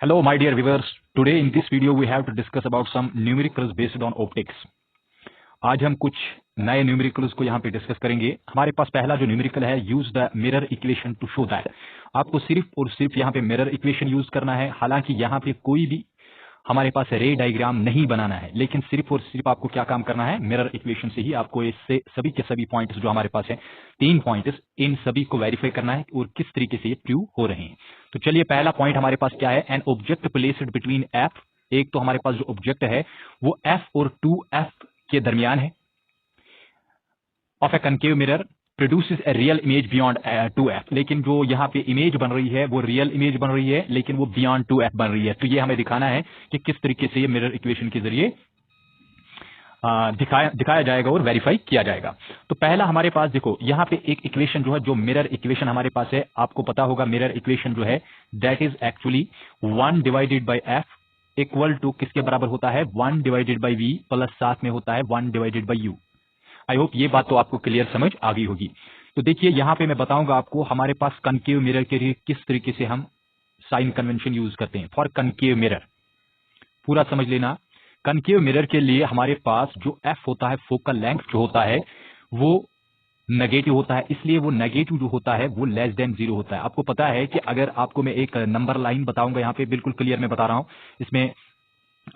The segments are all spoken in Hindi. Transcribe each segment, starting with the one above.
Hello, my dear viewers. Today in this video we have to discuss about some numericals based on optics. आज हम कुछ नए न्यूमेरिकल्स को यहाँ पे डिस्कस करेंगे। हमारे पास पहला जो न्यूमेरिकल है, use the mirror equation two show that. आपको सिर्फ और सिर्फ यहाँ पे मिरर इक्वेशन यूज करना है। हालांकि यहाँ पे कोई भी हमारे पास रे डायग्राम नहीं बनाना है, लेकिन सिर्फ और सिर्फ आपको क्या काम करना है, मिरर इक्वेशन से ही आपको इससे सभी के सभी पॉइंट्स जो हमारे पास है, 3 पॉइंट्स, इन सभी को वेरीफाई करना है और किस तरीके से ये प्रूव हो रहे हैं। तो चलिए, पहला पॉइंट हमारे पास क्या है, an object placed between F. एक तो हमारे पास जो ऑब्जेक्ट है वो एफ और 2f के दरमियान है, of A concave mirror produces a real image beyond 2f। लेकिन जो यहाँ पे इमेज बन रही है वो रियल इमेज बन रही है, लेकिन वो बियॉन्ड 2f बन रही है। तो ये हमें दिखाना है कि किस तरीके से ये मिरर इक्वेशन के जरिए दिखाया जाएगा और वेरीफाई किया जाएगा। तो पहला हमारे पास देखो, यहाँ पे एक इक्वेशन जो है, जो मिरर इक्वेशन हमारे पास है, आपको पता होगा मिरर इक्वेशन जो है that is actually 1 divided by f equal to किसके बराबर होता है, 1 डिवाइडेड बाई वी प्लस साथ में होता है 1 divided by you. I hope ये बात तो आपको क्लियर समझ आ गई होगी। तो देखिए, यहां पे मैं बताऊंगा आपको हमारे पास कनकेव मिरर के लिए किस तरीके से हम साइन कन्वेंशन यूज करते हैं फॉर कनकेव मिरर। पूरा समझ लेना, कनकेव मिरर के लिए हमारे पास जो एफ होता है, फोकल लेंथ जो होता है वो नेगेटिव होता है। इसलिए वो नेगेटिव जो होता है वो लेस देन 0 होता है। आपको पता है कि अगर आपको मैं एक नंबर लाइन बताऊंगा, यहाँ पे बिल्कुल क्लियर मैं बता रहा हूं, इसमें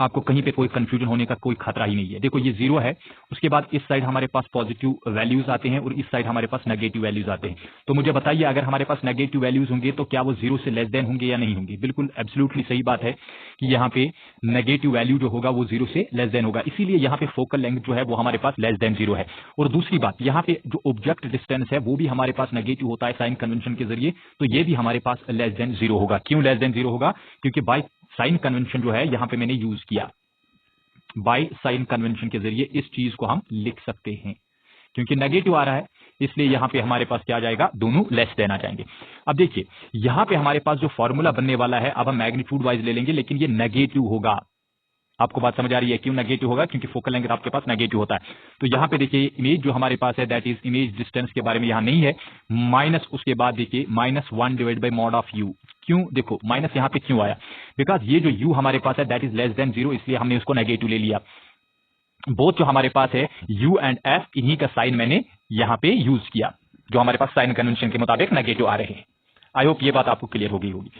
आपको कहीं पे कोई कंफ्यूजन होने का कोई खतरा ही नहीं है। देखो, ये 0 है, उसके बाद इस साइड हमारे पास पॉजिटिव वैल्यूज आते हैं और इस साइड हमारे पास नेगेटिव वैल्यूज आते हैं। तो मुझे बताइए, अगर हमारे पास नेगेटिव वैल्यूज होंगे तो क्या वो 0 से लेस देन होंगे या नहीं होंगे? बिल्कुल एब्सोल्युटली सही बात है कि यहाँ पे नेगेटिव वैल्यू जो होगा वो 0 से लेस देन होगा। इसीलिए यहाँ पे फोकल लेंथ जो है वो हमारे पास लेस देन 0 है। और दूसरी बात, यहाँ पे जो ऑब्जेक्ट डिस्टेंस है वो भी हमारे पास नेगेटिव होता है साइन कन्वेंशन के जरिए, तो ये भी हमारे पास लेस देन 0 होगा। क्यों लेस देन 0 होगा? क्योंकि बाय साइन कन्वेंशन जो है यहाँ पे मैंने यूज किया, बाय साइन कन्वेंशन के जरिए इस चीज को हम लिख सकते हैं। क्योंकि नेगेटिव आ रहा है इसलिए यहां पे हमारे पास क्या आ जाएगा, दोनों लेस देन आ जाएंगे। अब देखिए, यहां पे हमारे पास जो फॉर्मूला बनने वाला है, अब हम मैग्नीट्यूड वाइज ले लेंगे, लेकिन ये नेगेटिव होगा। आपको बात समझ आ रही है क्यों नेगेटिव होगा? क्योंकि फोकल लेंथ आपके पास नेगेटिव होता है। तो यहां पे देखिए, इमेज जो हमारे पास है दैट इज इमेज डिस्टेंस के बारे में यहां नहीं है, माइनस उसके बाद देखिए -1 divide by mod of you. क्यों? देखो माइनस यहां पे क्यों आया, बिकॉज ये जो यू हमारे पास है दैट इज लेस देन 0, इसलिए हमने उसको नेगेटिव ले लिया। बोथ जो हमारे पास है u एंड f, इन्हीं का साइन मैंने यहां पे यूज किया, जो हमारे पास साइन कन्वेंशन के मुताबिक नेगेटिव आ रहे हैं। आई होप ये बात आपको क्लियर हो गई होगी।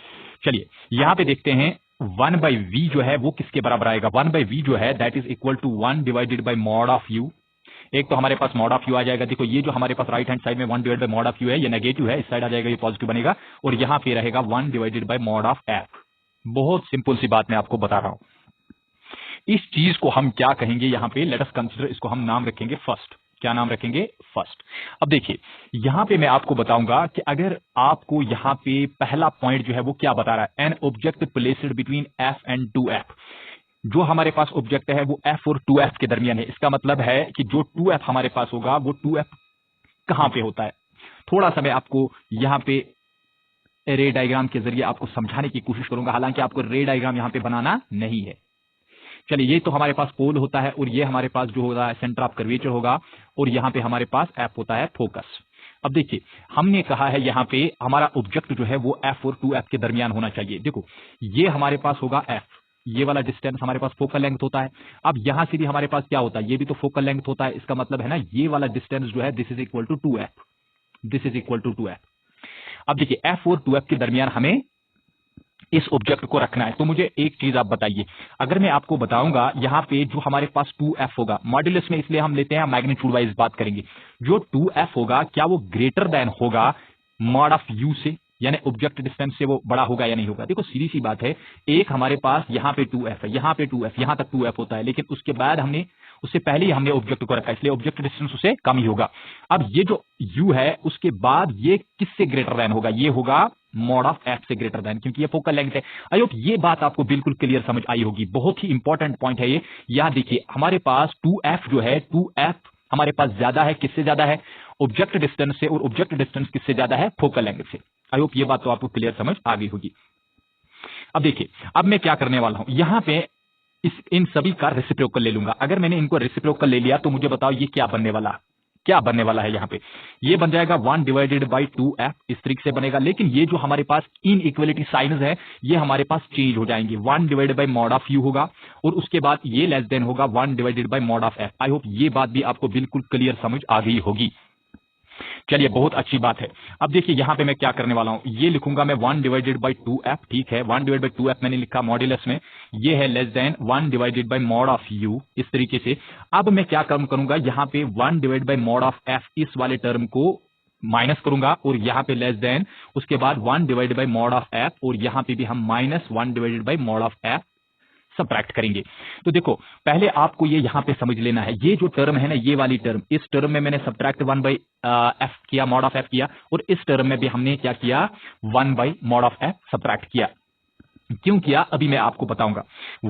चलिए, यहां पे देखते हैं 1 बाई वी जो है वो किसके बराबर आएगा। 1 बाई वी जो है that is equal to 1 divided by mod of u. एक तो हमारे पास मॉड ऑफ यू आ जाएगा। देखो, ये जो हमारे पास राइट हैंड साइड में 1 divide by mod of you है ये नेगेटिव है, इस साइड आ जाएगा ये पॉजिटिव बनेगा, और यहां पे रहेगा 1 divided by mod of F. बहुत सिंपल सी बात मैं आपको बता रहा हूं। इस चीज को हम क्या कहेंगे यहां पे, लेट अस कंसीडर, इसको हम नाम रखेंगे फर्स्ट। क्या नाम रखेंगे? फर्स्ट। अब देखिए, यहां पे मैं आपको बताऊंगा कि अगर आपको यहां पे पहला पॉइंट जो है वो क्या बता रहा है, an object placed between F and 2f। जो हमारे पास ऑब्जेक्ट है वो f और 2f के दरमियान है। इसका मतलब है कि जो 2f हमारे पास होगा वो 2f कहां पे होता है। थोड़ा सा मैं आपको यहां पे रे डायग्राम के जरिए आपको समझाने की कोशिश करूंगा, हालांकि आपको रे डायग्राम यहां पे बनाना नहीं है। चलिए, ये तो हमारे पास पोल होता है और ये हमारे पास जो होगा सेंटर ऑफ कर्वेचर होगा, और यहां पे हमारे पास एफ होता है फोकस। अब देखिए, हमने कहा है यहां पे हमारा ऑब्जेक्ट जो है वो एफ और 2f के दरमियान होना चाहिए। देखो, ये हमारे पास होगा एफ, ये वाला डिस्टेंस हमारे पास फोकल लेंथ होता है। अब यहां से भी हमारे पास क्या होता है, ये भी तो फोकल लेंथ होता है। इसका मतलब है ना, ये वाला डिस्टेंस जो है this is equal to 2f, this is equal to 2f। अब देखिए, एफ और 2f के दरमियान हमें इस ऑब्जेक्ट को रखना है। तो मुझे एक चीज आप बताइए, अगर मैं आपको बताऊंगा यहां पे जो हमारे पास 2f होगा, मॉड्यूलस में इसलिए हम लेते हैं, मैग्नीट्यूड वाइज बात करेंगे, जो 2f होगा क्या वो ग्रेटर देन होगा मॉड ऑफ u से, यानी ऑब्जेक्ट डिस्टेंस से वो बड़ा होगा या नहीं होगा? देखो, सीधी सी बात है, एक हमारे पास यहां पे 2f है, यहां पे 2f, यहां तक 2f होता है, लेकिन उसके बाद हमने, उससे पहले ही हमने ऑब्जेक्ट को रखा, इसलिए ऑब्जेक्ट डिस्टेंस उससे कम ही होगा। अब ये जो u है उसके बाद ये किससे ग्रेटर देन होगा? ये होगा मॉड ऑफ f से ग्रेटर देन, क्योंकि ये फोकल लेंथ है। आई होप ये बात आपको बिल्कुल क्लियर समझ आई होगी। बहुत ही इंपॉर्टेंट पॉइंट है ये। याद देखिए, हमारे पास 2f जो है, 2f हमारे पास ज्यादा है, किससे ज्यादा है? ऑब्जेक्ट डिस्टेंस से, और ऑब्जेक्ट डिस्टेंस किससे ज्यादा है? फोकल लेंथ से। आई होप ये बात तो आपको क्लियर समझ आ गई होगी। अब देखिए, अब मैं क्या करने वाला हूं, यहां पे इन सभी का रेसिप्रोकल ले लूंगा। अगर मैंने इनको रेसिप्रोकल ले लिया तो मुझे बताओ ये क्या बनने वाला, क्या बनने वाला है यहाँ पे, ये बन जाएगा 1 डिवाइडेड बाई 2f, इस तरीके से बनेगा। लेकिन ये जो हमारे पास इनइक्वालिटी साइंस है ये हमारे पास चेंज हो जाएंगे, 1 divided by mod of u होगा और उसके बाद ये लेस देन होगा 1 divided by mod of f। I hope ये बात भी आपको बिल्कुल क्लियर समझ आ गई होगी। चलिए बहुत अच्छी बात है। अब देखिए यहां पे मैं क्या करने वाला हूं, ये लिखूंगा मैं 1 डिवाइडेड बाई 2f, ठीक है, 1 डिवाइडेड बाई 2f मैंने लिखा मॉड्यूलस में, ये है less than 1 divided by mod of u, इस तरीके से। अब मैं क्या काम करूंगा, यहां पे 1 divided by mod of f इस वाले टर्म को माइनस करूंगा और यहां पे लेस देन, उसके बाद 1 divided by mod of f और यहां पे भी हम minus 1 divided by mod of f subtract करेंगे। तो देखो पहले आपको ये यहां पे समझ लेना है, ये जो टर्म है ना, ये वाली टर्म, इस टर्म में मैंने सबट्रैक्ट 1 बाई एफ किया, मॉड ऑफ एफ किया, और इस टर्म में भी हमने क्या किया, 1 by mod of F subtract किया। क्यों किया अभी मैं आपको बताऊंगा।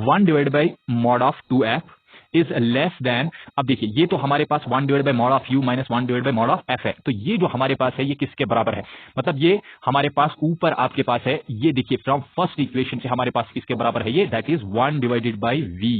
1 divide by mod of 2f is less then, अब देखिए ये तो हमारे पास 1 divide by mod of u minus 1 divide by mod of f है, तो ये जो हमारे पास है ये किसके बराबर है, मतलब ये हमारे पास ऊपर आपके पास है, ये देखिए फ्रॉम फर्स्ट इक्वेशन से हमारे पास किसके बराबर है, ये that is 1 divided by v।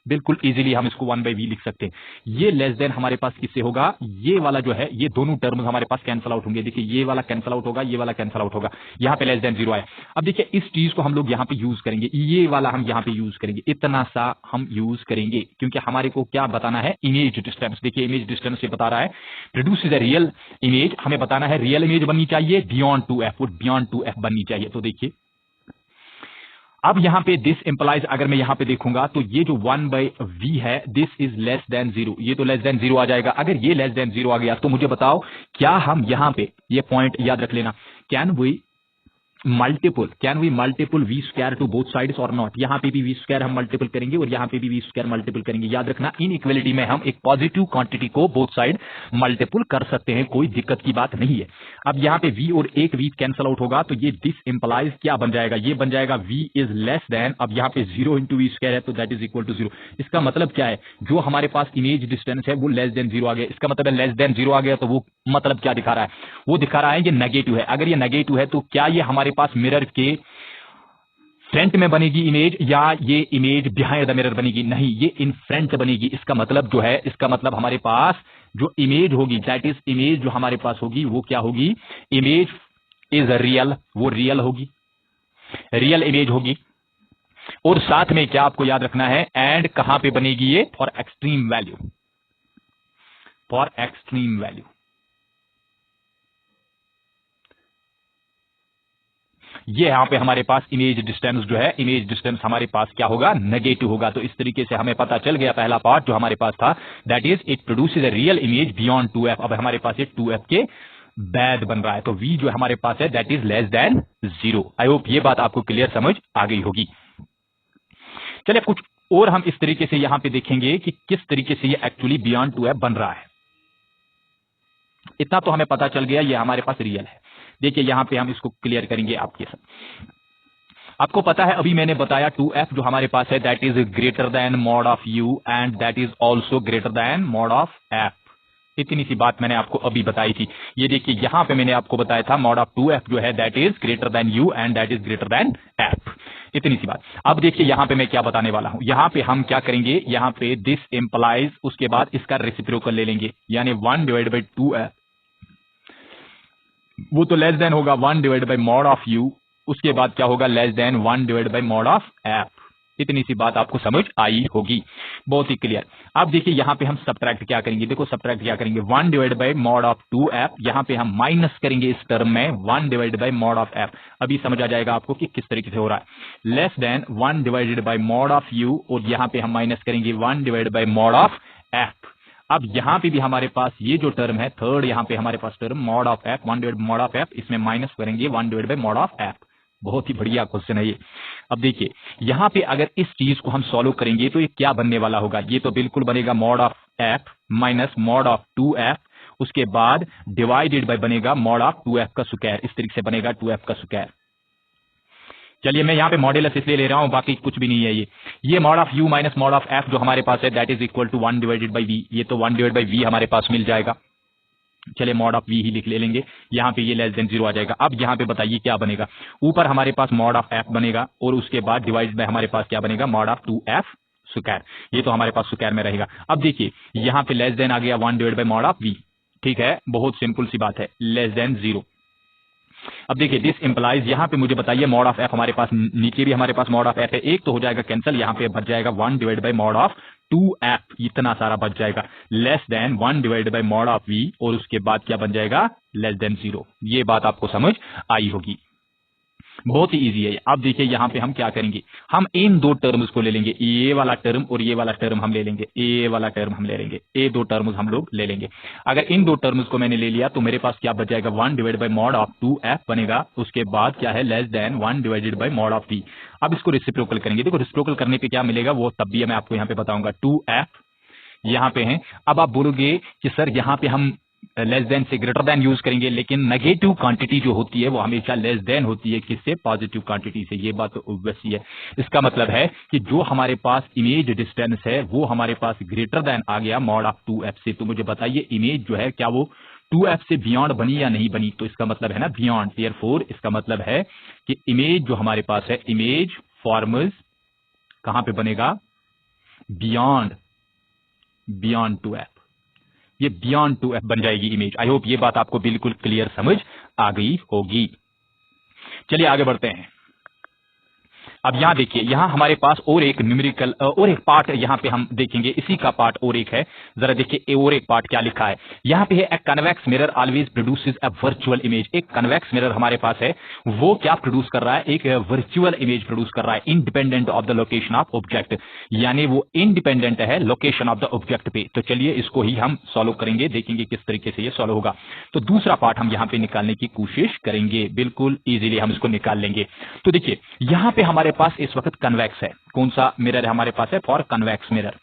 बिल्कुल इजीली हम इसको 1 बाई वी लिख सकते हैं। ये लेस देन हमारे पास किससे होगा, ये वाला जो है, ये दोनों टर्म्स हमारे पास कैंसल आउट होंगे। देखिए ये वाला कैंसल आउट होगा, ये वाला कैंसल आउट होगा, यहां पे लेस देन 0 आया। अब देखिए इस चीज को हम लोग यहां पे यूज करेंगे, ये वाला हम यहां पे यूज करेंगे, इतना सा हम यूज करेंगे, क्योंकि हमारे को क्या बताना है, इमेज डिस्टेंस। देखिए इमेज डिस्टेंस से बता रहा है produce is a real image, हमें बताना है रियल इमेज बननी चाहिए बियॉन्ड 2f, और बियॉन्ड 2f बननी चाहिए। तो देखिए अब यहां पे दिस इंप्लाइज, अगर मैं यहां पे देखूंगा तो ये जो 1 बाई वी है दिस इज लेस देन 0, ये तो लेस देन 0 आ जाएगा। अगर ये लेस देन 0 आ गया तो मुझे बताओ क्या हम यहां पे, ये पॉइंट याद रख लेना, can we multiple v square to both sides और नॉट, यहां पे भी वी स्क्वायर हम मल्टीपल करेंगे और यहां पे भी वी स्क्वायर मल्टीपल करेंगे। याद रखना इन इक्वलिटी में हम एक पॉजिटिव क्वांटिटी को बोथ साइड मल्टीपल कर सकते हैं, कोई दिक्कत की बात नहीं है। अब यहां पे वी और एक वी कैंसल आउट होगा, तो ये दिस इंप्लाइज क्या बन जाएगा, ये बन जाएगा वी इज लेस देन, अब यहां पे 0 इंटू वी स्क्वायर है तो दैट इज इक्वल टू 0। इसका मतलब क्या है, जो हमारे पास इमेज डिस्टेंस है वो लेस देन 0 आ गया, इसका मतलब है लेस देन 0 आ गया, तो वो मतलब क्या दिखा रहा है, वो दिखा रहा है ये नेगेटिव है। अगर ये नेगेटिव है तो क्या ये हमारे पास मिरर के फ्रंट में बनेगी इमेज, या ये इमेज बिहाइंड द मिरर बनेगी, नहीं ये इन फ्रंट बनेगी। इसका मतलब जो है, इसका मतलब हमारे पास जो इमेज होगी, दैट इज इमेज जो हमारे पास होगी वो क्या होगी, इमेज इज रियल, वो रियल होगी, रियल इमेज होगी। और साथ में क्या आपको याद रखना है, एंड कहां पे बनेगी ये, for extreme value, for extreme value. ये यहां पे हमारे पास इमेज डिस्टेंस जो है, इमेज डिस्टेंस हमारे पास क्या होगा, नेगेटिव होगा। तो इस तरीके से हमें पता चल गया पहला पार्ट जो हमारे पास था, that is it produces a real image beyond 2f। अब हमारे पास ये 2f के बैद बन रहा है, तो v जो हमारे पास है that is less then 0। I hope ये बात आपको क्लियर समझ आ गई होगी। चलिए कुछ और हम इस तरीके से यहां पे देखेंगे कि किस तरीके से ये एक्चुअली बियॉन्ड 2f बन रहा है। इतना तो हमें पता चल गया ये हमारे पास रियल है। देखिए यहां पे हम इसको क्लियर करेंगे आपके साथ। आपको पता है अभी मैंने बताया 2f जो हमारे पास है that is greater than mod of u and that is also greater than mod of f। इतनी सी बात मैंने आपको अभी बताई थी। ये देखिए यहां पे मैंने आपको बताया था मॉड ऑफ 2f जो है that is greater than u and that is greater than f। इतनी सी बात। अब देखिए यहां पे मैं क्या बताने वाला हूं, यहां पे हम क्या करेंगे, यहां पे दिस इंप्लाइज, उसके बाद इसका रेसिप्रोकल ले लेंगे, यानी 1 डिवाइड बाई 2f, वो तो लेस देन होगा 1 divide by mod of u, उसके बाद क्या होगा, less than 1 divide by mod of f। इतनी सी बात आपको समझ आई होगी, बहुत ही क्लियर। अब देखिए यहां पे हम सबट्रैक्ट क्या करेंगे, देखो सबट्रैक्ट क्या करेंगे, 1 divide by mod of 2f, यहां पे हम माइनस करेंगे इस टर्म में 1 divide by mod of f। अभी समझ आ जाएगा आपको कि किस तरीके से हो रहा है, less than 1 divided by mod of u, और यहां पे हम माइनस करेंगे 1 divide by mod of f। अब यहां पे भी हमारे पास ये जो टर्म है थर्ड, यहां पे हमारे पास term mod of f, 1 divide mod of f, इसमें माइनस करेंगे 1 divide by mod of f। बहुत ही बढ़िया क्वेश्चन है ये। अब देखिए यहां पे अगर इस चीज को हम सॉल्व करेंगे तो ये क्या बनने वाला होगा, ये तो बिल्कुल बनेगा mod of f minus mod of 2f, उसके बाद डिवाइडेड बाय बनेगा मॉड ऑफ 2f का स्क्वायर, इस तरीके से बनेगा 2f का स्क्वायर। चलिए मैं यहां पे मॉड्यूलस इसलिए ले रहा हूं, बाकी कुछ भी नहीं है। ये mod of u minus mod of f जो हमारे पास है that is equal to 1 divided by v, ये तो 1 डिवाइड बाई v हमारे पास मिल जाएगा। चलिए मॉड ऑफ v ही लिख ले लेंगे, यहां पे ये लेस देन 0 आ जाएगा। अब यहां पे बताइए क्या बनेगा, ऊपर हमारे पास मॉड ऑफ f बनेगा और उसके बाद डिवाइड बाय हमारे पास क्या बनेगा, मॉड ऑफ 2f स्क्वायर, ये तो हमारे पास स्क्वायर में रहेगा। अब देखिए यहां पे लेस देन आ गया 1 divide by mod of v, ठीक है, बहुत सिंपल सी बात है, लेस देन 0। अब देखिए दिस इंप्लाइज, यहां पे मुझे बताइए मॉड ऑफ एफ हमारे पास नीचे भी हमारे पास मॉड ऑफ एफ है, एक तो हो जाएगा कैंसिल, यहां पे बच जाएगा 1 divide by mod of 2f, इतना सारा बच जाएगा, less than 1 divide by mod of v, और उसके बाद क्या बन जाएगा, लेस देन 0। ये बात आपको समझ आई होगी, बहुत ही इजी है। अब देखिए यहां पे हम क्या करेंगे, हम इन दो टर्म्स को ले लेंगे, ये वाला टर्म और ये वाला टर्म हम ले लेंगे, ये वाला टर्म हम ले लेंगे, ये दो टर्म्स हम लोग ले लेंगे। अगर इन दो टर्म्स को मैंने ले लिया तो मेरे पास क्या बच जाएगा, 1 divide by mod of 2f बनेगा, उसके बाद क्या है, less than 1 divided by mod of v। अब इसको रेसिप्रोकल करेंगे, देखो रेसिप्रोकल करने पे क्या मिलेगा वो तब भी मैं आपको यहां पे बताऊंगा, 2f यहां पे है। अब आप बोलोगे कि सर यहां पे हम लेस देन से ग्रेटर देन यूज करेंगे, लेकिन नेगेटिव क्वांटिटी जो होती है वो हमेशा लेस देन होती है, किससे, पॉजिटिव क्वांटिटी से, ये बात तो ऑब्वियस है। इसका मतलब है कि जो हमारे पास इमेज डिस्टेंस है वो हमारे पास ग्रेटर देन आ गया मॉड ऑफ 2f से। तो मुझे बताइए इमेज जो है क्या वो 2f से बियॉन्ड बनी या नहीं बनी, तो इसका मतलब है ना बियॉन्ड, देयरफॉर इसका मतलब है कि इमेज जो हमारे पास है, इमेज फॉर्मस कहां पे बनेगा, बियॉन्ड 2f, ये बियॉन्ड 2f बन जाएगी इमेज। आई होप ये बात आपको बिल्कुल क्लियर समझ आ गई होगी। चलिए आगे बढ़ते हैं। अब यहां देखिए, यहां हमारे पास और एक न्यूमेरिकल और एक पार्ट यहां पे हम देखेंगे, इसी का पार्ट और एक है, जरा देखिए और एक पार्ट क्या लिखा है यहां पे है, ए convex mirror always produces a virtual image. एक कन्वेक्स मिरर हमारे पास है, वो क्या प्रोड्यूस कर रहा है, एक वर्चुअल इमेज प्रोड्यूस कर रहा है, independent of the location of object, यानी वो इंडिपेंडेंट है लोकेशन ऑफ द ऑब्जेक्ट पे। तो चलिए इसको ही हम सॉल्व करेंगे, देखेंगे किस तरीके से ये सॉल्व होगा। तो दूसरा पार्ट हम यहां पे निकालने की कोशिश करेंगे, बिल्कुल इजीली हम इसको निकाल लेंगे। तो देखिए यहां पे हमारे पास इस वक्त कन्वेक्स है, कौन सा मिरर है हमारे पास है, फॉर कन्वेक्स मिरर।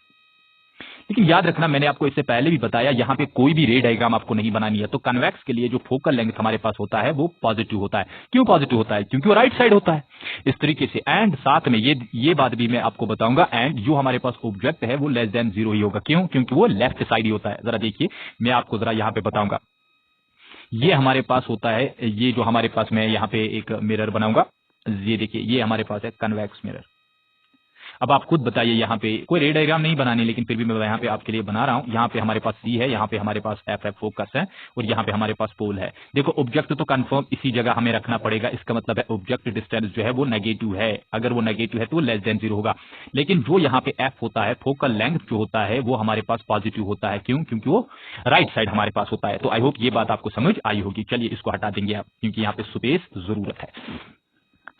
लेकिन याद रखना, मैंने आपको इससे पहले भी बताया, यहां पे कोई भी रे डायग्राम आपको नहीं बनानी है। तो कन्वेक्स के लिए जो फोकल लेंथ हमारे पास होता है वो पॉजिटिव होता है। क्यों पॉजिटिव होता है, क्योंकि वो राइट साइड होता है, इस तरीके से। एंड साथ में ये बात भी मैं आपको बताऊंगा, एंड जो हमारे पास ऑब्जेक्ट है वो लेस देन 0 ही होगा। क्यों, क्योंकि वो लेफ्ट साइड ही होता है। जरा देखिए मैं आपको जरा यहां पे बताऊंगा, ये हमारे पास होता है, ये जो हमारे पास, मैं यहां पे एक मिरर बनाऊंगा, ये देखिए ये हमारे पास है कन्वेक्स मिरर। अब आप खुद बताइए, यहाँ पे कोई रे डायग्राम नहीं बनानी, लेकिन फिर भी मैं यहाँ पे आपके लिए बना रहा हूँ। यहाँ पे हमारे पास सी है, यहाँ पे हमारे पास एफ फोकस है, और यहाँ पे हमारे पास पोल है। देखो ऑब्जेक्ट तो कंफर्म इसी जगह हमें रखना पड़ेगा, इसका मतलब है ऑब्जेक्ट डिस्टेंस जो है वो नेगेटिव है। अगर वो नेगेटिव है तो लेस देन 0 होगा। लेकिन जो यहाँ पे एफ होता है, फोकल लेंथ जो होता है वो हमारे पास पॉजिटिव होता है। क्यों, क्योंकि वो राइट साइड हमारे पास होता है। तो आई होप ये बात आपको समझ आई होगी। चलिए इसको हटा देंगे आप, क्योंकि यहाँ पे स्पेस जरूरत है।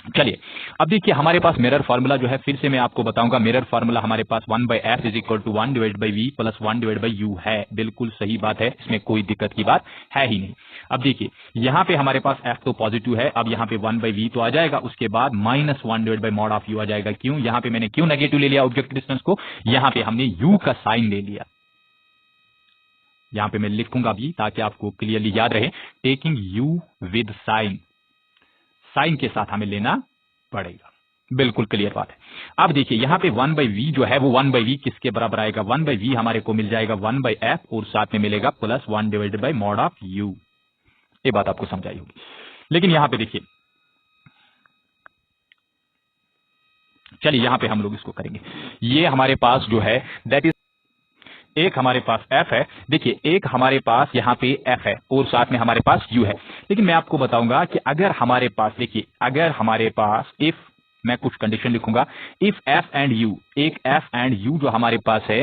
चलिए अब देखिए हमारे पास मिरर फार्मूला जो है, फिर से मैं आपको बताऊंगा, मिरर फार्मूला हमारे पास 1/f is equal to 1 divide by v plus 1 divide by u है। बिल्कुल सही बात है, इसमें कोई दिक्कत की बात है ही नहीं। अब देखिए यहां पे हमारे पास f तो पॉजिटिव है, अब यहां पे 1/v तो आ जाएगा, उसके बाद -1 divide by mod of u आ जाएगा। क्यों, यहां पे मैंने क्यों नेगेटिव ले लिया ऑब्जेक्ट डिस्टेंस को, यहां पे हमने u का साइन ले लिया। यहां पे मैं लिखूंगा अभी ताकि आपको क्लियरली याद रहे, taking u with sign, sign के साथ हमें लेना पड़ेगा। बिल्कुल क्लियर बात है। अब देखिए यहां पे 1/v जो है वो 1/v किसके बराबर आएगा, 1/v हमारे को मिल जाएगा 1/f, और साथ में मिलेगा plus 1 divided by mod of u। ये बात आपको समझाई होगी। लेकिन यहां पे देखिए, चलिए यहां पे हम लोग इसको करेंगे, ये हमारे पास जो है दैट इज, एक हमारे पास f है, देखिए एक हमारे पास यहाँ पे f है और साथ में हमारे पास u है। लेकिन मैं आपको बताऊंगा कि अगर हमारे पास, देखिए अगर हमारे पास इफ, मैं कुछ कंडीशन लिखूंगा, इफ f एंड u, एक f एंड u जो हमारे पास है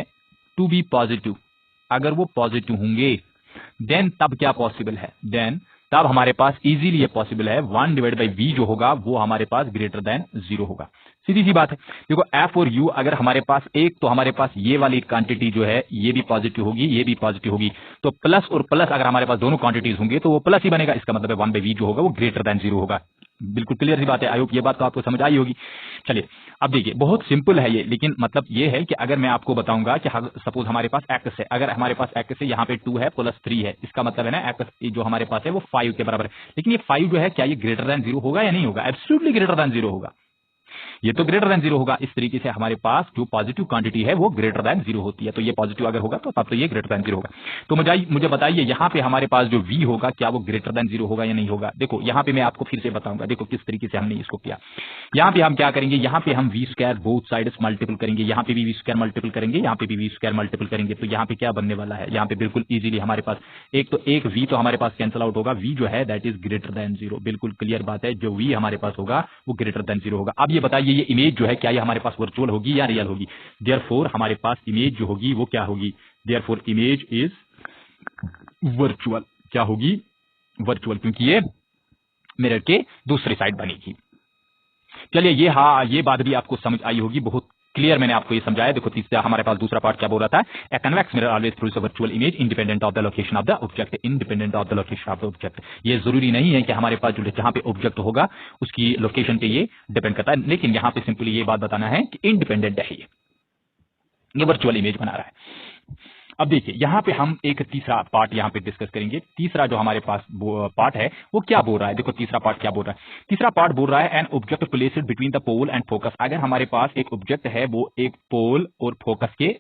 टू बी पॉजिटिव, अगर वो पॉजिटिव होंगे देन तब क्या पॉसिबल है, देन तब हमारे पास इजीली ये पॉसिबल है 1 डिवाइड बाई v जो होगा वो हमारे पास ग्रेटर देन 0 होगा। सीधी सी बात है। देखो f और u अगर हमारे पास एक, तो हमारे पास ये वाली क्वांटिटी जो है ये भी पॉजिटिव होगी, ये भी पॉजिटिव होगी, तो प्लस और प्लस अगर हमारे पास दोनों क्वांटिटीज होंगे तो वो प्लस ही बनेगा। इसका मतलब है 1/v जो होगा वो ग्रेटर देन 0 होगा। बिल्कुल क्लियर सी बात है। आई होप ये बात तो आपको समझ आई होगी। चलिए अब देखिए बहुत सिंपल है ये, लेकिन मतलब ये है कि अगर मैं आपको बताऊंगा कि सपोज हमारे पास x है, अगर हमारे पास x है, यहाँ पे 2 है प्लस 3 है, इसका मतलब है ना x जो हमारे पास है वो 5 के बराबर है। लेकिन ये 5 जो है क्या ये ग्रेटर देन 0 होगा या नहीं होगा, एब्सोल्युटली ग्रेटर देन 0 होगा। ये तो ग्रेटर देन 0 होगा। इस तरीके से हमारे पास जो पॉजिटिव क्वांटिटी है वो ग्रेटर देन 0 होती है। तो ये पॉजिटिव अगर होगा तो तब तो ये ग्रेटर देन 0 होगा। तो मुझे बताइए यहाँ पे हमारे पास जो v होगा क्या वो ग्रेटर देन 0 होगा या नहीं होगा। देखो यहाँ पे मैं आपको फिर से बताऊंगा, देखो किस तरीके से हमने इसको किया। यहाँ पे हम क्या करेंगे, यहाँ पे हम v² बोथ साइड्स मल्टीपल करेंगे, यहाँ पे भी v² मल्टीपल करेंगे, यहाँ पे भी v² मल्टीपल करेंगे। तो यहाँ पे क्या बनने वाला है, यहाँ पे बिल्कुल इजीली हमारे पास एक v तो हमारे पास कैंसिल आउट होगा, v जो है दैट इज ग्रेटर देन 0। बिल्कुल क्लियर बात है, जो v हमारे पास होगा वो ग्रेटर देन 0 होगा। अब ये बताइए ये इमेज जो है क्या ये हमारे पास वर्चुअल होगी या रियल होगी। देयरफॉर हमारे पास इमेज जो होगी वो क्या होगी, देयरफॉर इमेज इज वर्चुअल। क्या होगी, वर्चुअल, क्योंकि ये मिरर के दूसरी साइड बनेगी। चलिए ये बात भी आपको समझ आई होगी, बहुत क्लियर मैंने आपको ये समझाया। देखो तीसरा हमारे पास दूसरा पार्ट क्या बोल रहा था, ए convex mirror always produce a virtual image independent of the location of the object. Independent of the location of the object, ये जरूरी नहीं है कि हमारे पास जो जहां पे ऑब्जेक्ट होगा उसकी लोकेशन पे ये डिपेंड करता है, लेकिन यहां पे सिंपली ये बात बताना है कि इंडिपेंडेंट है, ये वर्चुअल इमेज बना रहा है। अब देखिए यहां पे हम एक तीसरा पार्ट यहां पे डिस्कस करेंगे। तीसरा जो हमारे पास पार्ट है वो क्या बोल रहा है, देखो तीसरा पार्ट क्या बोल रहा है। तीसरा पार्ट बोल रहा है an object placed between the pole and focus. अगर हमारे पास एक ऑब्जेक्ट है वो एक पोल और फोकस के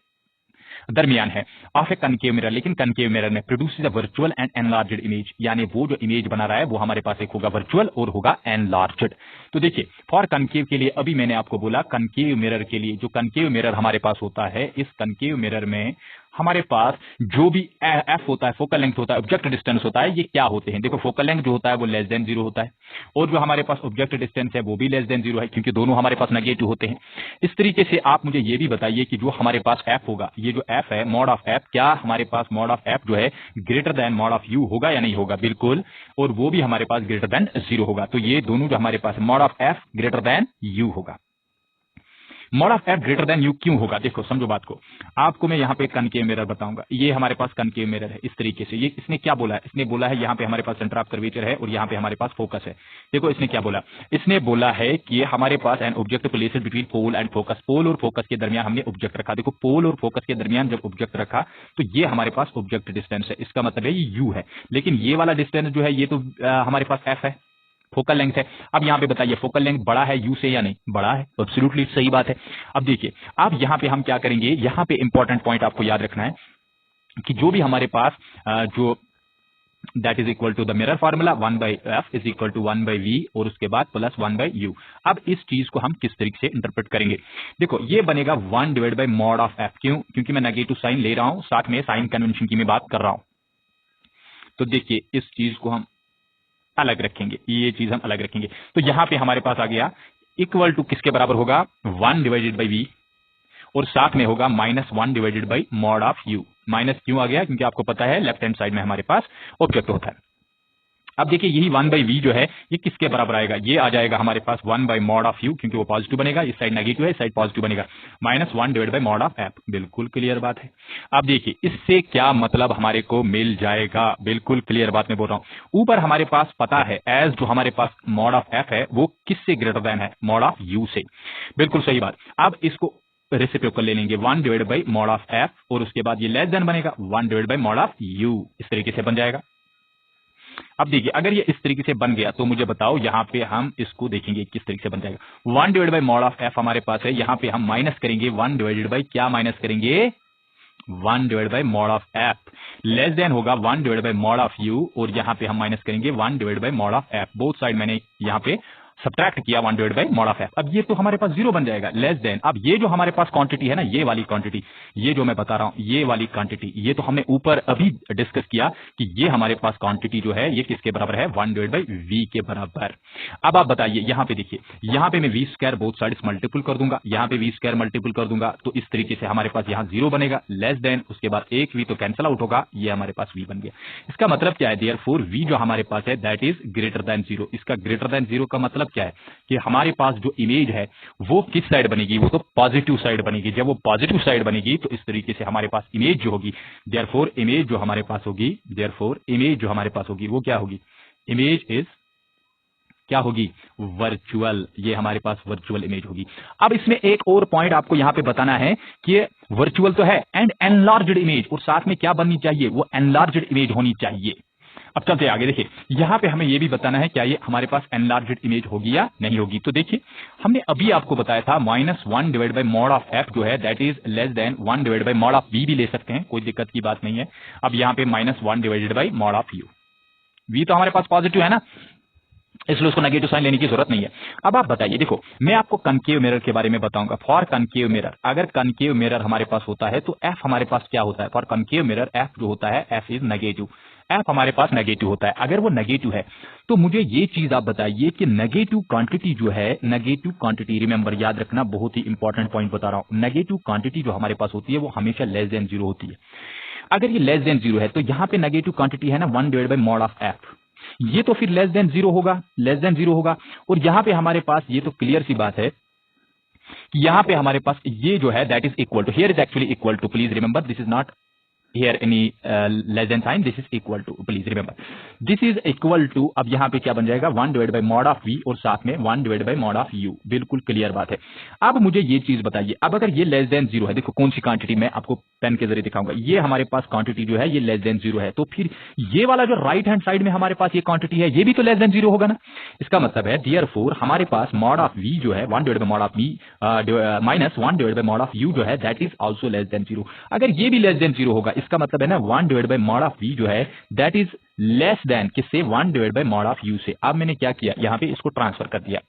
दरमियान है ऑफ ए कनकेव मिरर, लेकिन कनकेव मिरर में produces a virtual and enlarged image, यानी वो जो इमेज बना रहा है वो हमारे पास एक होगा वर्चुअल और होगा एनलार्ज्ड। तो देखिए फॉर कनकेव के लिए अभी मैंने आपको बोला कनकेव मिरर के लिए, जो कनकेव मिरर हमारे पास होता है, इस कनकेव मिरर में हमारे पास जो भी एफ होता है, फोकल लेंथ होता है, ऑब्जेक्ट डिस्टेंस होता है, ये क्या होते हैं। देखो फोकल लेंथ जो होता है वो लेस देन 0 होता है और जो हमारे पास ऑब्जेक्ट डिस्टेंस है वो भी लेस देन 0 है, क्योंकि दोनों हमारे पास नेगेटिव होते हैं। इस तरीके से आप मुझे ये भी बताइए कि जो हमारे पास एफ होगा, ये जो एफ है मॉड ऑफ एफ, क्या हमारे पास मॉड ऑफ एफ जो है greater than mod of you होगा या नहीं होगा, बिल्कुल, और वो भी हमारे पास ग्रेटर देन 0 होगा। तो ये दोनों जो हमारे पास mod of f greater than u होगा। Mod of f greater than u क्यों होगा, देखो समझो बात को। आपको मैं यहाँ पे कनकेव मिरर बताऊंगा, ये हमारे पास कनकेव मिरर है। इस तरीके से ये इसने क्या बोला है, इसने बोला है यहाँ पे हमारे पास सेंटर ऑफ कर्वेचर है और यहाँ पे हमारे पास फोकस है। देखो इसने क्या बोला, इसने बोला है कि हमारे पास an object placed between pole and focus. Pole और फोकस के दरमियान हमने ऑब्जेक्ट रखा। देखो पोल और फोकस के दरमियान जब ऑब्जेक्ट रखा तो ये हमारे पास ऑब्जेक्ट डिस्टेंस है, इसका मतलब है ये यू है, लेकिन ये वाला डिस्टेंस जो है ये तो हमारे पास एफ है, फोकल लेंथ है। अब यहां पे बताइए फोकल लेंथ बड़ा है यू से या नहीं, बड़ा है, एब्सोल्युटली सही बात है। अब देखिए अब यहां पे हम क्या करेंगे, यहां पे इंपॉर्टेंट पॉइंट आपको याद रखना है कि जो भी हमारे पास जो that is equal to the mirror formula 1/f is equal to 1/v और उसके बाद प्लस 1/u। अब इस चीज को हम किस तरीके से इंटरप्रेट करेंगे, देखो ये बनेगा 1 divide by mod of F. क्यों, क्योंकि मैं नेगेटिव साइन ले रहा हूं, साथ में साइन कन्वेंशन की मैं बात कर रहा हूं। तो देखिए इस चीज को हम अलग रखेंगे, ये चीज हम अलग रखेंगे। तो यहां पे हमारे पास आ गया इक्वल टू किसके बराबर होगा, 1 डिवाइडेड बाई वी और साथ में होगा -1 divided by mod of you. Minus क्यों आ गया, क्योंकि आपको पता है लेफ्ट हैंड साइड में हमारे पास ऑब्जेक्ट होता है। अब देखिए यही 1/v जो है ये किसके बराबर आएगा, ये आ जाएगा हमारे पास 1 बाई मॉड ऑफ यू, क्योंकि वो पॉजिटिव बनेगा, इस साइड नेगेटिव है, इस साइड पॉजिटिव बनेगा, -1 divide by mod of F. बिल्कुल क्लियर बात है। अब देखिए इससे क्या मतलब हमारे को मिल जाएगा, बिल्कुल क्लियर बात मैं बोल रहा हूं। ऊपर हमारे पास पता है एज जो हमारे पास मॉड ऑफ एफ है वो किससे ग्रेटर देन है, मॉड ऑफ यू से। बिल्कुल सही बात। अब इसको रेसिप्रोकल ले लेंगे 1 divide by mod of F और उसके बाद ये लेस देन बनेगा 1 divide by mod of you, इस तरीके से बन जाएगा। अब देखिए अगर ये इस तरीके से बन गया तो मुझे बताओ यहां पे हम इसको देखेंगे किस तरीके से बन जाएगा। 1 divide by mod of F हमारे पास है, यहां पे हम माइनस करेंगे 1 डिवाइडेड बाई क्या माइनस करेंगे 1 divide by mod of F, less than होगा 1 divide by mod of you और यहां पे हम माइनस करेंगे 1 divide by mod of F. Both side मैंने यहां पे सब्ट्रैक्ट किया 1 divide by mod of F. अब ये तो हमारे पास 0 बन जाएगा, लेस देन। अब ये जो हमारे पास क्वांटिटी है ना, ये वाली क्वांटिटी, ये जो मैं बता रहा हूं ये वाली क्वांटिटी, ये तो हमने ऊपर अभी डिस्कस किया कि ये हमारे पास क्वांटिटी जो है ये किसके बराबर है, 1 डिवाइड बाई वी के बराबर। अब आप बताइए यहां पे देखिए, यहां पे मैं v square both sides multiple कर दूंगा, यहां पे वी स्क्वायर मल्टीपल कर दूंगा, तो इस तरीके से हमारे पास यहां 0 बनेगा, लेस देन, उसके बाद एक वी तो कैंसिल आउट होगा, ये हमारे पास वी बन गया। इसका मतलब क्या है, देयरफॉर वी जो हमारे पास है दैट इज ग्रेटर देन 0। इसका ग्रेटर देन 0 का मतलब क्या है कि हमारे पास जो इमेज है वो किस साइड बनेगी, वो तो पॉजिटिव साइड बनेगी। जब वो पॉजिटिव साइड बनेगी तो इस तरीके से हमारे पास इमेज जो होगी, देयरफॉर इमेज जो हमारे पास होगी, देयरफॉर इमेज जो हमारे पास होगी वो क्या होगी, इमेज इज क्या होगी, वर्चुअल। ये हमारे पास वर्चुअल इमेज होगी। अब इसमें एक और पॉइंट आपको यहां पे बताना है कि वर्चुअल तो है एंड एनलार्ज्ड इमेज, और साथ में क्या बननी चाहिए, वो एनलार्ज्ड इमेज होनी चाहिए। अब चलते आगे, देखिए यहां पे हमें ये भी बताना है क्या ये हमारे पास एनलार्ज्ड इमेज होगी या नहीं होगी। तो देखिए हमने अभी आपको बताया था -1 divide by mod of f जो है that is less than 1 divide by mod of v भी ले सकते हैं, कोई दिक्कत की बात नहीं है। अब यहाँ पे -1 divided by mod of u, v तो हमारे पास पॉजिटिव है ना, इसलिए उसको नेगेटिव साइन लेने की जरूरत नहीं है। अब आप बताइए, देखो मैं आपको कनकेव मिरर के बारे में बताऊंगा। फॉर कनकेव मिरर, अगर कनकेव मिरर हमारे पास होता है तो एफ हमारे पास क्या होता है, फॉर कनकेव मिरर एफ जो होता है एफ इज नेगेटिव, एफ हमारे पास नेगेटिव होता है। अगर वो नेगेटिव है तो मुझे ये चीज आप बताइए कि नेगेटिव क्वांटिटी जो है, नेगेटिव क्वांटिटी, रिमेंबर याद रखना, बहुत ही इंपॉर्टेंट पॉइंट बता रहा हूं, नेगेटिव क्वांटिटी जो हमारे पास होती है वो हमेशा लेस देन 0 होती है। अगर ये लेस देन 0 है तो यहां पे नेगेटिव क्वांटिटी है ना 1 divide by mod of F, ये तो फिर लेस देन 0 होगा, लेस देन 0 होगा। और यहां पे हमारे पास ये तो क्लियर सी बात है कि यहां पे हमारे पास ये जो है that is equal to, here is actually equal to, please remember this is not here any less than sign, this is equal to, please remember this is equal to। अब यहां पे क्या बन जाएगा 1 divide by mod of v और साथ में 1 divide by mod of u, बिल्कुल क्लियर बात है। अब मुझे ये चीज बताइए, अब अगर ये लेस देन 0 है, देखो कौन सी क्वांटिटी मैं आपको पेन के जरिए दिखाऊंगा, ये हमारे पास क्वांटिटी जो है ये लेस देन 0 है, तो फिर ये वाला जो राइट हैंड साइड में हमारे पास ये क्वांटिटी है ये भी तो लेस देन 0 होगा ना। इसका मतलब है देयरफॉर हमारे पास मॉड ऑफ v जो है 1 divide by mod of v minus 1 divide by mod of u जो है that is also less than 0। अगर ये भी लेस देन 0 होगा इसका मतलब है ना 1 divide by mod of v जो है दैट इज लेस देन किससे, 1 divide by mod of u से। अब मैंने क्या किया, यहां पे इसको ट्रांसफर कर दिया।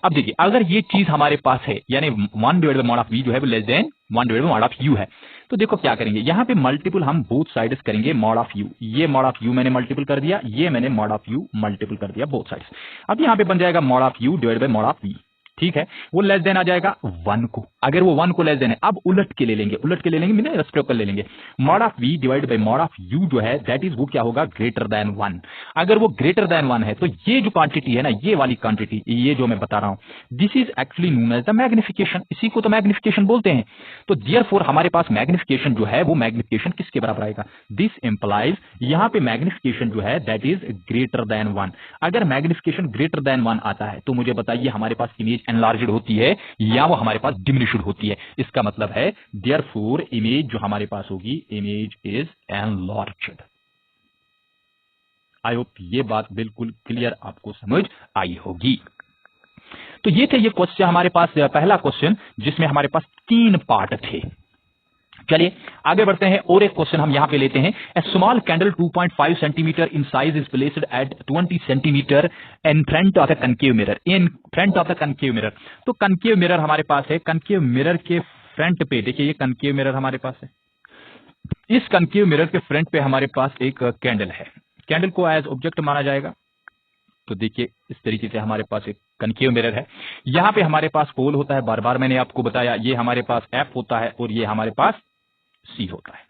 अब देखिए अगर ये चीज हमारे पास है यानी 1 divide by mod of v जो है वो less than 1 divide by mod of u है, तो देखो क्या करेंगे, यहां पे मल्टीपल हम बोथ साइड्स करेंगे मॉड ऑफ u, ये मॉड ऑफ u मैंने मल्टीपल कर दिया, ये मैंने मॉड ऑफ u मल्टीपल कर दिया बोथ साइड्स। अब यहां पे बन जाएगा mod of u divide by mod of v, ठीक है, वो लेस देन आ जाएगा 1 को। अगर वो 1 को लेस देन है, अब उलट के ले लेंगे, उलट के ले लेंगे मैंने रेसिप्रोकल ले लेंगे, mod of v divide by mod of u जो है दैट इज वो क्या होगा, ग्रेटर देन 1। अगर वो ग्रेटर देन 1 है तो ये जो क्वांटिटी है ना, ये वाली क्वांटिटी, ये जो मैं बता रहा हूं this is actually known as the magnification, इसी को तो मैग्निफिकेशन बोलते हैं। तो देयरफॉर हमारे पास मैग्निफिकेशन जो है वो मैग्निफिकेशन किसके बराबर आएगा, दिस इंप्लाइज यहां पे मैग्निफिकेशन जो है दैट इज ग्रेटर देन 1। अगर मैग्निफिकेशन ग्रेटर देन 1 आता है तो मुझे बताइए हमारे पास इमेज एनलार्ज्ड होती है या वो हमारे पास डिमिनिश्ड होती है। इसका मतलब है देयरफॉर इमेज जो हमारे पास होगी image is enlarged. I hope ये बात बिल्कुल क्लियर आपको समझ आई होगी। तो ये थे ये क्वेश्चन हमारे पास, पहला क्वेश्चन जिसमें हमारे पास 3 पार्ट थे। चलिए आगे बढ़ते हैं और एक क्वेश्चन हम यहां पे लेते हैं। A small candle 2.5 centimetre in size is placed at 20 centimetre in front of the concave mirror, in front of the concave mirror. तो कनकेव मिरर हमारे पास है, कनकेव मिरर के फ्रंट पे देखिए ये कनकेव मिरर हमारे पास है, इस कनकेव मिरर के फ्रंट पे हमारे पास एक कैंडल है, कैंडल को एज ऑब्जेक्ट माना जाएगा। तो देखिए इस तरीके से हमारे पास एक कनकेव मिरर है, यहां पे हमारे पास पोल होता है, बार बार मैंने आपको बताया, ये हमारे पास एफ होता है और ये हमारे पास सी होता है।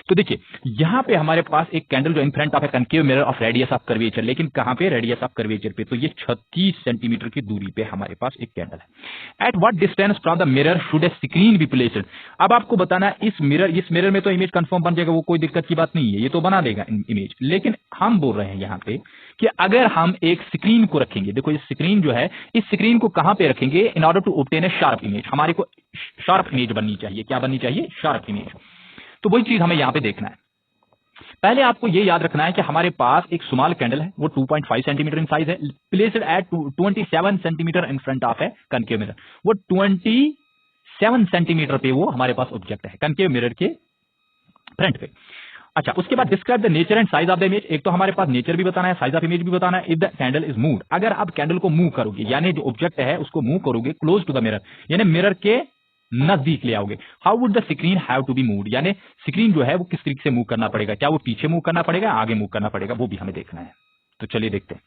तो देखिए यहां पे हमारे पास एक कैंडल जो इन front of A concave mirror of radius of curvature, लेकिन कहां पे, रेडियस ऑफ कर्वेचर पे, तो ये 36 सेंटीमीटर की दूरी पे हमारे पास एक कैंडल है। At what distance from the mirror should A screen be placed. अब आपको बताना है इस मिरर में तो इमेज कंफर्म बन जाएगा, वो कोई दिक्कत की बात नहीं है, ये तो बना देगा इमेज, लेकिन हम बोल रहे हैं यहां पे कि अगर हम एक स्क्रीन को रखेंगे, देखो ये स्क्रीन जो है, इस स्क्रीन को कहां पे रखेंगे, in order to obtain a sharp image, हमारे को शार्प इमेज बननी चाहिए, क्या बननी चाहिए, शार्प इमेज। तो वही चीज हमें यहां पे देखना है। पहले आपको यह याद रखना है कि हमारे पास एक स्मॉल कैंडल है, वो 2.5 सेंटीमीटर इन साइज है, placed at 27 centimetre in front of है कनकेव मिरर, वो 27 सेंटीमीटर पे वो हमारे पास ऑब्जेक्ट है कनकेव मिरर के फ्रंट पे। अच्छा, उसके बाद describe the nature and size of the image. एक तो हमारे पास नेचर भी बताना है, साइज ऑफ इमेज भी बताना है। If the candle is moved, अगर आप कैंडल को मूव करोगे, यानी जो ऑब्जेक्ट है उसको मूव करोगे क्लोज टू द मिरर, यानी मिरर के नजदीक ले आओगे, how would the screen have to be moved, यानी स्क्रीन जो है वो किस तरीके से मूव करना पड़ेगा, क्या वो पीछे मूव करना पड़ेगा, आगे मूव करना पड़ेगा, वो भी हमें देखना है। तो चलिए देखते हैं।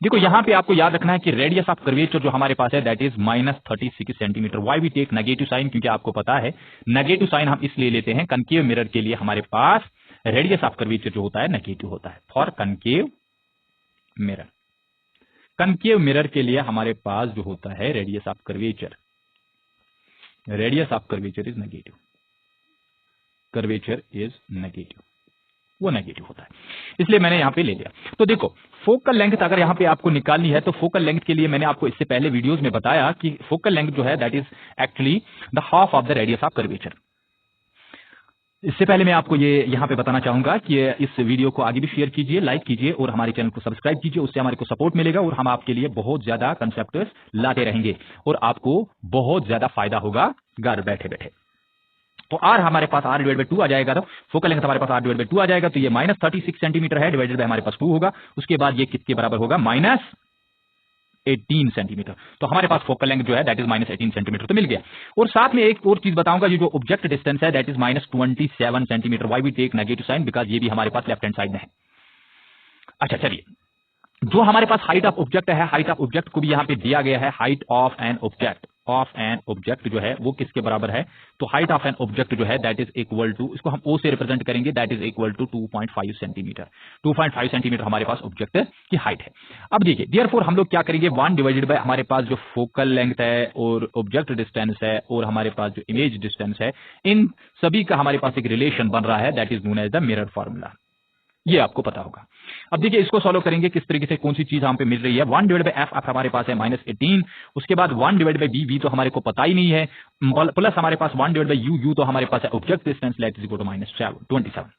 देखो यहां पे आपको याद रखना है कि रेडियस ऑफ कर्वेचर जो हमारे पास है that is -36 centimetre. Why we take negative sign, क्योंकि आपको पता है नेगेटिव साइन हम इसलिए लेते हैं, कनकेव मिरर के लिए हमारे पास रेडियस ऑफ कर्वेचर जो होता है नेगेटिव होता है। For concave mirror, concave mirror के लिए हमारे पास जो होता है radius of curvature, radius of curvature is negative, curvature is negative, वो नेगेटिव होता है, इसलिए मैंने यहां पे ले लिया। तो देखो फोकल लेंथ अगर यहां पे आपको निकालनी है तो फोकल लेंथ के लिए मैंने आपको इससे पहले वीडियोस में बताया कि फोकल लेंथ जो है that is actually the half of the radius of curvature. इससे पहले मैं आपको ये यहाँ पे बताना चाहूंगा कि इस वीडियो को आगे भी शेयर कीजिए, लाइक कीजिए और हमारे चैनल को सब्सक्राइब कीजिए। उससे हमारे को सपोर्ट मिलेगा और हम आपके लिए बहुत ज्यादा कंसेप्ट्स लाते रहेंगे और आपको बहुत ज्यादा फायदा होगा घर बैठे बैठे। तो आर हमारे पास r डिवाइड बाई 2 आ जाएगा, तो फोकल लेंथ हमारे पास r डिवाइड बाई 2 आ जाएगा, तो ये -36 सेंटीमीटर है, डिवाइडेड बाय हमारे पास 2 होगा। उसके बाद ये किसके बराबर होगा, -18 सेंटीमीटर। तो हमारे पास फोकल लेंथ जो है दैट इज -18 सेंटीमीटर तो मिल गया। और साथ में एक और चीज बताऊंगा, ये जो ऑब्जेक्ट डिस्टेंस है that is -27 centimetre. Why we take negative sign, because ये भी हमारे पास लेफ्ट हैंड साइड में है। अच्छा चलिए, जो हमारे पास हाइट ऑफ ऑब्जेक्ट है, हाइट ऑफ ऑब्जेक्ट को भी यहां पे दिया गया है। हाइट ऑफ एन ऑब्जेक्ट जो है वो किसके बराबर है, तो हाइट ऑफ एन ऑब्जेक्ट जो है दैट इज इक्वल टू, इसको हम ओ से रिप्रेजेंट करेंगे, that is equal to 2.5 centimetre. 2.5 centimetre हमारे पास ऑब्जेक्ट की हाइट है। अब देखिए देयरफॉर हम लोग क्या करेंगे, 1 डिवाइडेड बाय हमारे पास जो फोकल लेंथ है और ऑब्जेक्ट डिस्टेंस है और हमारे पास जो इमेज डिस्टेंस है, इन सभी का हमारे पास एक रिलेशन बन रहा है, that is known as the mirror formula. ये आपको पता होगा। अब देखिए इसको सॉल्व करेंगे किस तरीके से, कौन सी चीज हम पे मिल रही है। 1 डिवाइड बाय एफ हमारे पास है -18, उसके बाद 1 डिवाइड बाय बी तो हमारे को पता ही नहीं है, प्लस हमारे पास 1 डिवाइड बाय यू तो हमारे पास है object distance that is equal to -27।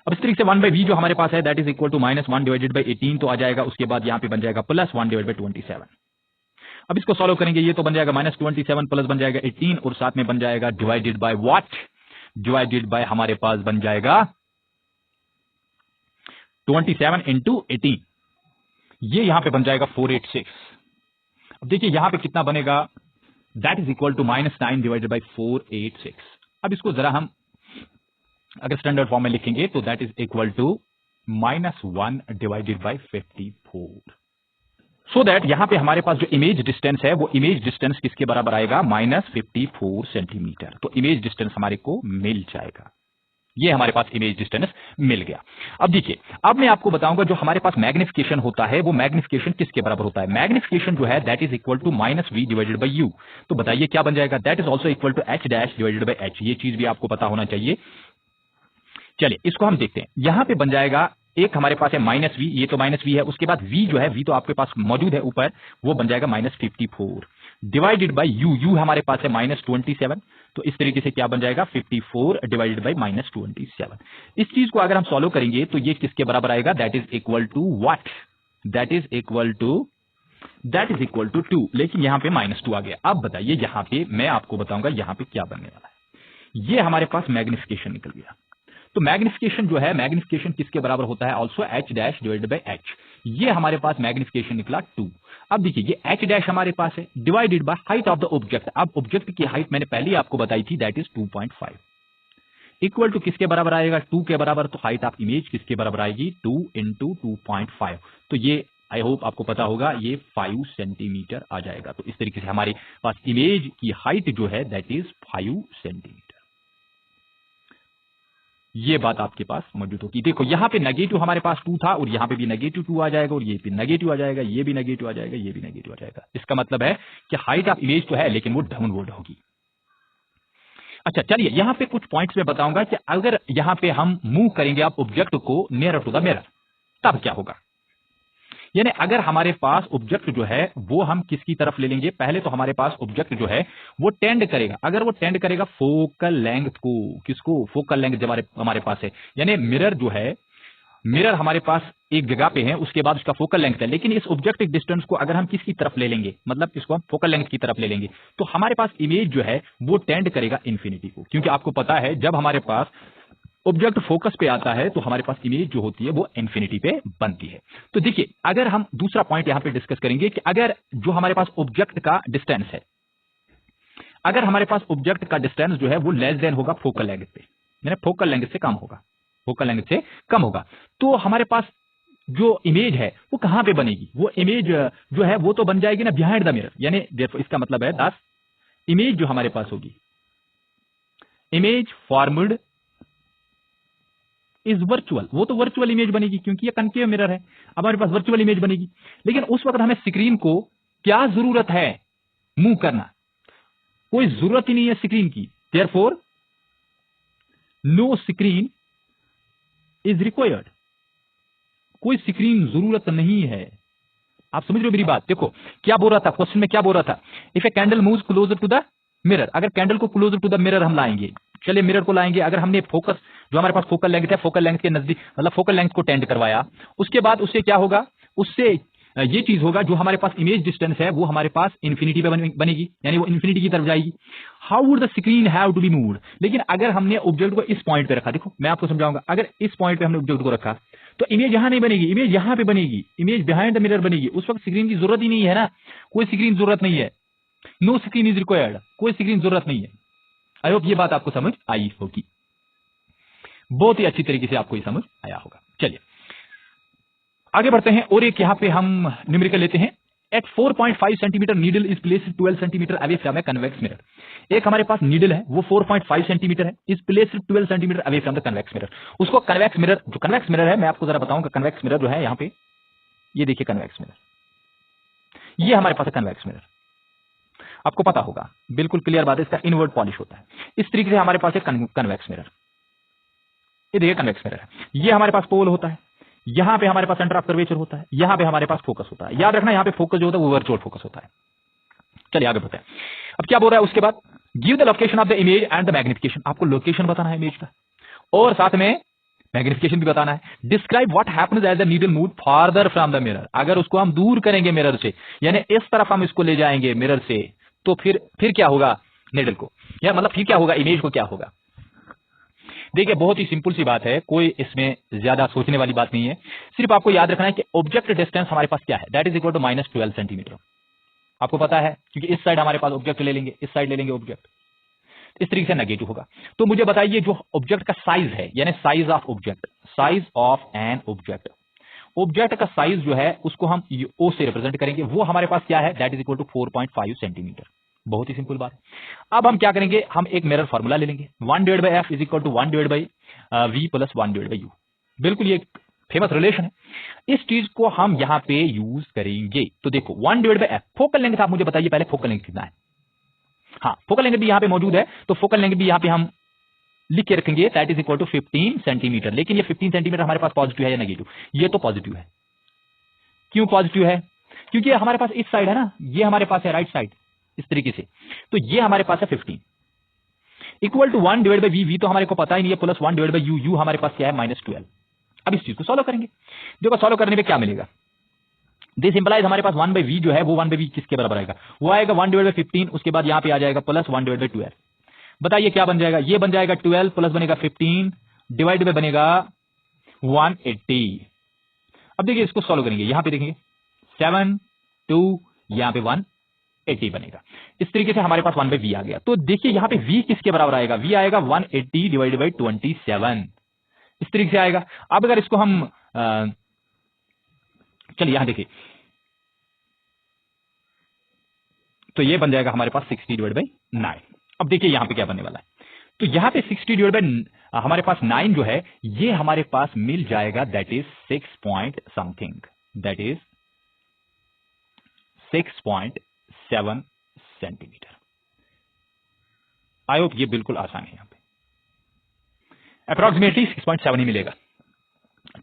अब इस तरीके से 1 बाय वी जो हमारे पास है that is equal to -1 divided by 18 तो आ जाएगा। उसके बाद यहां पे बन जाएगा प्लस 1 डिवाइड बाय 27। अब इसको सॉल्व करेंगे, ये तो बन जाएगा -27 प्लस बन जाएगा 18 और साथ में बन जाएगा divided by what, divided by हमारे पास बन जाएगा 27 इंटू 18, ये यहां पे बन जाएगा 486। अब देखिए यहां पे कितना बनेगा, that is equal to -9 divided by 486। अब इसको जरा हम अगर स्टैंडर्ड फॉर्म में लिखेंगे तो that is equal to -1 divided by 54। So that यहां पे हमारे पास जो इमेज डिस्टेंस है वो इमेज डिस्टेंस किसके बराबर आएगा, -54 सेंटीमीटर। तो इमेज डिस्टेंस हमारे को मिल जाएगा, ये हमारे पास इमेज डिस्टेंस मिल गया। अब देखिए, अब मैं आपको बताऊंगा जो हमारे पास मैग्निफिकेशन होता है वो मैग्निफिकेशन किसके बराबर होता है। मैग्निफिकेशन जो है that is equal to -v divided by u। तो बताइए क्या बन जाएगा, that is also equal to h dash divided by h। ये चीज भी आपको पता होना चाहिए। चलिए इसको हम देखते हैं, यहां पे बन जाएगा, एक हमारे पास है -v, ये तो -v है, उसके बाद v जो है, v तो आपके पास मौजूद है ऊपर, वो बन जाएगा -54 डिवाइडेड बाय u हमारे पास है -27। तो इस तरीके से क्या बन जाएगा, 54 डिवाइडेड बाय -27। इस चीज को अगर हम सॉल्व करेंगे तो ये किसके बराबर आएगा, that is equal to what, that is equal to 2, लेकिन यहां पे -2 आ गया। अब बताइए यहां पे मैं आपको बताऊंगा यहां पे क्या बनने वाला है। ये हमारे पास मैग्निफिकेशन निकल गया। तो मैग्निफिकेशन जो है, मैग्निफिकेशन किसके बराबर होता है, also h dash divided by h। ये हमारे पास मैग्निफिकेशन निकला 2। अब देखिए ये h डैश हमारे पास है divided by height of the object. अब ऑब्जेक्ट की हाइट मैंने पहले ही आपको बताई थी, दैट इज 2.5 इक्वल टू किसके बराबर आएगा, 2 के बराबर। तो हाइट ऑफ इमेज किसके बराबर आएगी, 2 इंटू 2.5। तो ये आई होप आपको पता होगा, ये 5 सेंटीमीटर आ जाएगा। तो इस तरीके से हमारे पास इमेज की हाइट जो है दैट इज 5 सेंटीमीटर। ये बात आपके पास मौजूद होगी। देखो यहां पे नेगेटिव हमारे पास 2 था और यहां पे भी नेगेटिव 2 आ जाएगा और ये भी नेगेटिव आ जाएगा, ये भी नेगेटिव आ जाएगा, ये भी नेगेटिव आ जाएगा। इसका मतलब है कि हाइट ऑफ इमेज तो है लेकिन वो डाउनवर्ड होगी। अच्छा चलिए यहां पे कुछ पॉइंट्स में बताऊंगा कि अगर यहां पे हम मूव करेंगे आप ऑब्जेक्ट को नियर टू द मिरर तब क्या होगा। यानी अगर हमारे पास ऑब्जेक्ट जो है वो हम किसकी तरफ ले लेंगे, पहले तो हमारे पास ऑब्जेक्ट जो है वो टेंड करेगा, अगर वो टेंड करेगा फोकल लेंथ को, किसको, फोकल लेंथ जब हमारे पास है, यानी मिरर जो है, मिरर हमारे पास एक जगह पे है, उसके बाद उसका फोकल लेंथ है। लेकिन इस ऑब्जेक्टिव डिस्टेंस को अगर हम किसकी तरफ ले लेंगे, मतलब इसको हम फोकल लेंथ की तरफ ले लेंगे, तो हमारे पास इमेज जो है वो टेंड करेगा इंफिनिटी को। क्योंकि आपको पता है जब हमारे पास ऑब्जेक्ट फोकस पे आता है तो हमारे पास इमेज जो होती है वो इंफिनिटी पे बनती है। तो देखिए अगर हम दूसरा पॉइंट यहां पे डिस्कस करेंगे कि अगर जो हमारे पास ऑब्जेक्ट का डिस्टेंस है, अगर हमारे पास ऑब्जेक्ट का डिस्टेंस जो है वो लेस देन होगा फोकल लेंथ पे, यानी फोकल लेंथ से कम होगा, फोकल लेंथ से कम होगा, तो हमारे पास जो इमेज है वो कहां पे बनेगी, वो इमेज जो है वो तो बन जाएगी ना बिहाइंड द मिरर। यानी इसका मतलब है 10 इमेज जो हमारे पास होगी, इमेज फॉर्म्ड इज वर्चुअल, वो तो वर्चुअल इमेज बनेगी क्योंकि ये कनकेव मिरर है। अब हमारे पास वर्चुअल इमेज बनेगी, लेकिन उस वक्त हमें स्क्रीन को क्या जरूरत है मूव करना, कोई जरूरत ही नहीं है स्क्रीन की। Therefore no screen is required, कोई स्क्रीन जरूरत नहीं है। आप समझ रहे हो मेरी बात। देखो क्या बोल रहा था क्वेश्चन में, क्या बोल रहा था, if a candle moves closer to the mirror, अगर कैंडल को क्लोजर टू द मिरर हम लाएंगे, चलिए मिरर को लाएंगे, अगर हमने फोकस जो हमारे पास फोकल लेंथ है, फोकल लेंथ के नजदीक मतलब फोकल लेंथ को टेंड करवाया, उसके बाद उससे क्या होगा, उससे ये चीज होगा जो हमारे पास इमेज डिस्टेंस है वो हमारे पास इंफिनिटी पे बनेगी, यानी वो इंफिनिटी की तरफ जाएगी। How would the screen have to be moved, लेकिन अगर हमने ऑब्जेक्ट को इस पॉइंट पे रखा, देखो मैं आपको समझाऊंगा, अगर इस पॉइंट पे हमने ऑब्जेक्ट को रखा तो इमेज यहां नहीं बनेगी, इमेज यहां पे बनेगी, इमेज बिहाइंड द मिरर बनेगी, उस वक्त स्क्रीन की जरूरत ही नहीं है ना, कोई स्क्रीन जरूरत नहीं है, नो स्क्रीन इज रिक्वायर्ड, कोई स्क्रीन जरूरत नहीं है। आई होप ये बात आपको समझ आई होगी, बहुत ही अच्छी तरीके से आपको ये समझ आया होगा। चलिए आगे बढ़ते हैं, और एक यहां पे हम न्यूमेरिकल लेते हैं। At 4.5 centimetre needle is placed 12 centimetre away from a convex mirror. एक हमारे पास नीडल है वो 4.5 सेंटीमीटर है, is placed 12 centimetre away from the convex mirror. उसको कन्वेक्स मिरर, जो कन्वेक्स मिरर है मैं आपको जरा बताऊंगा, कन्वेक्स मिरर जो है यहाँ पे ये देखिए कन्वेक्स मिरर, ये हमारे पास है कन्वेक्स मिरर, आपको पता होगा, बिल्कुल क्लियर बात है, इसका इनवर्ट पॉलिश होता है। इस तरीके से हमारे पास है कन्वेक्स मिरर, ये देखिए कन्वेक्स मिरर है, ये हमारे पास पोल होता है, यहां पे हमारे पास सेंटर ऑफ कर्वेचर होता है, यहां पे हमारे पास फोकस होता है, याद रखना यहां पे फोकस जो होता है वो वर्चुअल फोकस होता है। चलिए आगे बढ़ते हैं, अब क्या बोल रहा है उसके बाद, give the location of the image and the magnification, आपको लोकेशन बताना है इमेज का और साथ में मैग्निफिकेशन भी बताना है। Describe what happens as the needle move farther from the mirror, अगर उसको हम दूर करेंगे मिरर से, यानी इस तरफ हम इसको ले जाएंगे मिरर से, तो फिर क्या होगा नीडल को, या मतलब फिर क्या होगा इमेज को क्या होगा। देखिए बहुत ही सिंपल सी बात है, कोई इसमें ज्यादा सोचने वाली बात नहीं है, सिर्फ आपको याद रखना है कि ऑब्जेक्ट डिस्टेंस हमारे पास क्या है, that is equal to -12 centimetre. आपको पता है क्योंकि इस साइड हमारे पास ऑब्जेक्ट ले लेंगे, इस साइड ले लेंगे ऑब्जेक्ट, इस तरीके से नेगेटिव होगा। तो मुझे बताइए जो ऑब्जेक्ट का साइज है, यानी size of object, size of an object, object का साइज जो है उसको हम ओ से रिप्रेजेंट करेंगे, वो हमारे पास क्या है, that is equal to 4.5 centimetre. बहुत ही सिंपल बात। अब हम क्या करेंगे, हम एक मिरर फार्मूला ले लेंगे, 1/f is equal to 1/v plus 1/u, बिल्कुल ये फेमस रिलेशन है, इस चीज को हम यहां पे यूज करेंगे। तो देखो 1/f, फोकल लेंथ आप मुझे बताइए पहले फोकल लेंथ कितना है। हाँ फोकल लेंथ भी यहां पे मौजूद है, तो फोकल लेंथ भी यहां पे हम लिख के रखेंगे, that is equal to 15 centimetre. लेकिन ये 15 सेंटीमीटर हमारे पास पॉजिटिव है या नेगेटिव, ये तो पॉजिटिव है। क्यों पॉजिटिव है, क्योंकि हमारे पास इस साइड है ना, ये हमारे पास है राइट साइड इस तरीके से, तो ये हमारे पास है 15 इक्वल टू 1/v, v तो हमारे को पता ही नहीं है, प्लस 1/u, u हमारे पास क्या है -12। अब इस चीज को सॉल्व करेंगे, देखो सॉल्व करने पे क्या मिलेगा, दिस इंप्लाइज हमारे पास 1/v जो है वो 1/v किसके बराबर आएगा, वो आएगा 1/15, उसके बाद यहां पे आ जाएगा प्लस 1/12। बताइए क्या बन जाएगा, ये बन जाएगा 12 प्लस बनेगा 15 डिवाइड में बनेगा 180। अब देखिए इसको सॉल्व करेंगे, यहां पे देखेंगे 7 2 यहां पे 180 बनेगा, इस तरीके से हमारे पास 1/v आ गया। तो देखिए यहां पे v किसके बराबर आएगा, v आएगा 180 डिवाइडेड बाई 27, इस तरीके से आएगा। अब अगर इसको हम चलिए यहां देखिए, तो ये बन जाएगा हमारे पास 60 डिवाइड बाई 9। अब देखिए यहां पे क्या बनने वाला है, तो यहां पे 60 डिवाइड बाई हमारे पास 9 जो है ये हमारे पास मिल जाएगा, that is 6 point something, that is 6.7 centimetre. I hope ये बिल्कुल आसान है, यहां पे अप्रोक्सीमेटली 6.7 ही मिलेगा।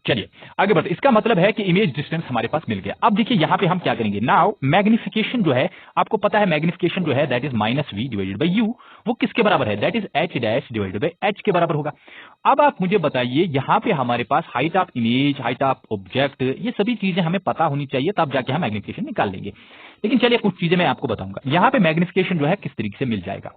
चलिए आगे बढ़ते, इसका मतलब है कि इमेज डिस्टेंस हमारे पास मिल गया। अब देखिए यहां पे हम क्या करेंगे, नाउ मैग्निफिकेशन जो है आपको पता है, मैग्निफिकेशन जो है that is -v divided by u, वो किसके बराबर है, that is h dash divided by h के बराबर होगा। अब आप मुझे बताइए यहां पे हमारे पास height of image, height of object, ये सभी चीजें हमें पता होनी चाहिए, तब जाके हम मैग्निफिकेशन निकाल लेंगे। लेकिन चलिए कुछ चीजें मैं आपको बताऊंगा, यहां पे मैग्निफिकेशन जो है किस तरीके से मिल जाएगा।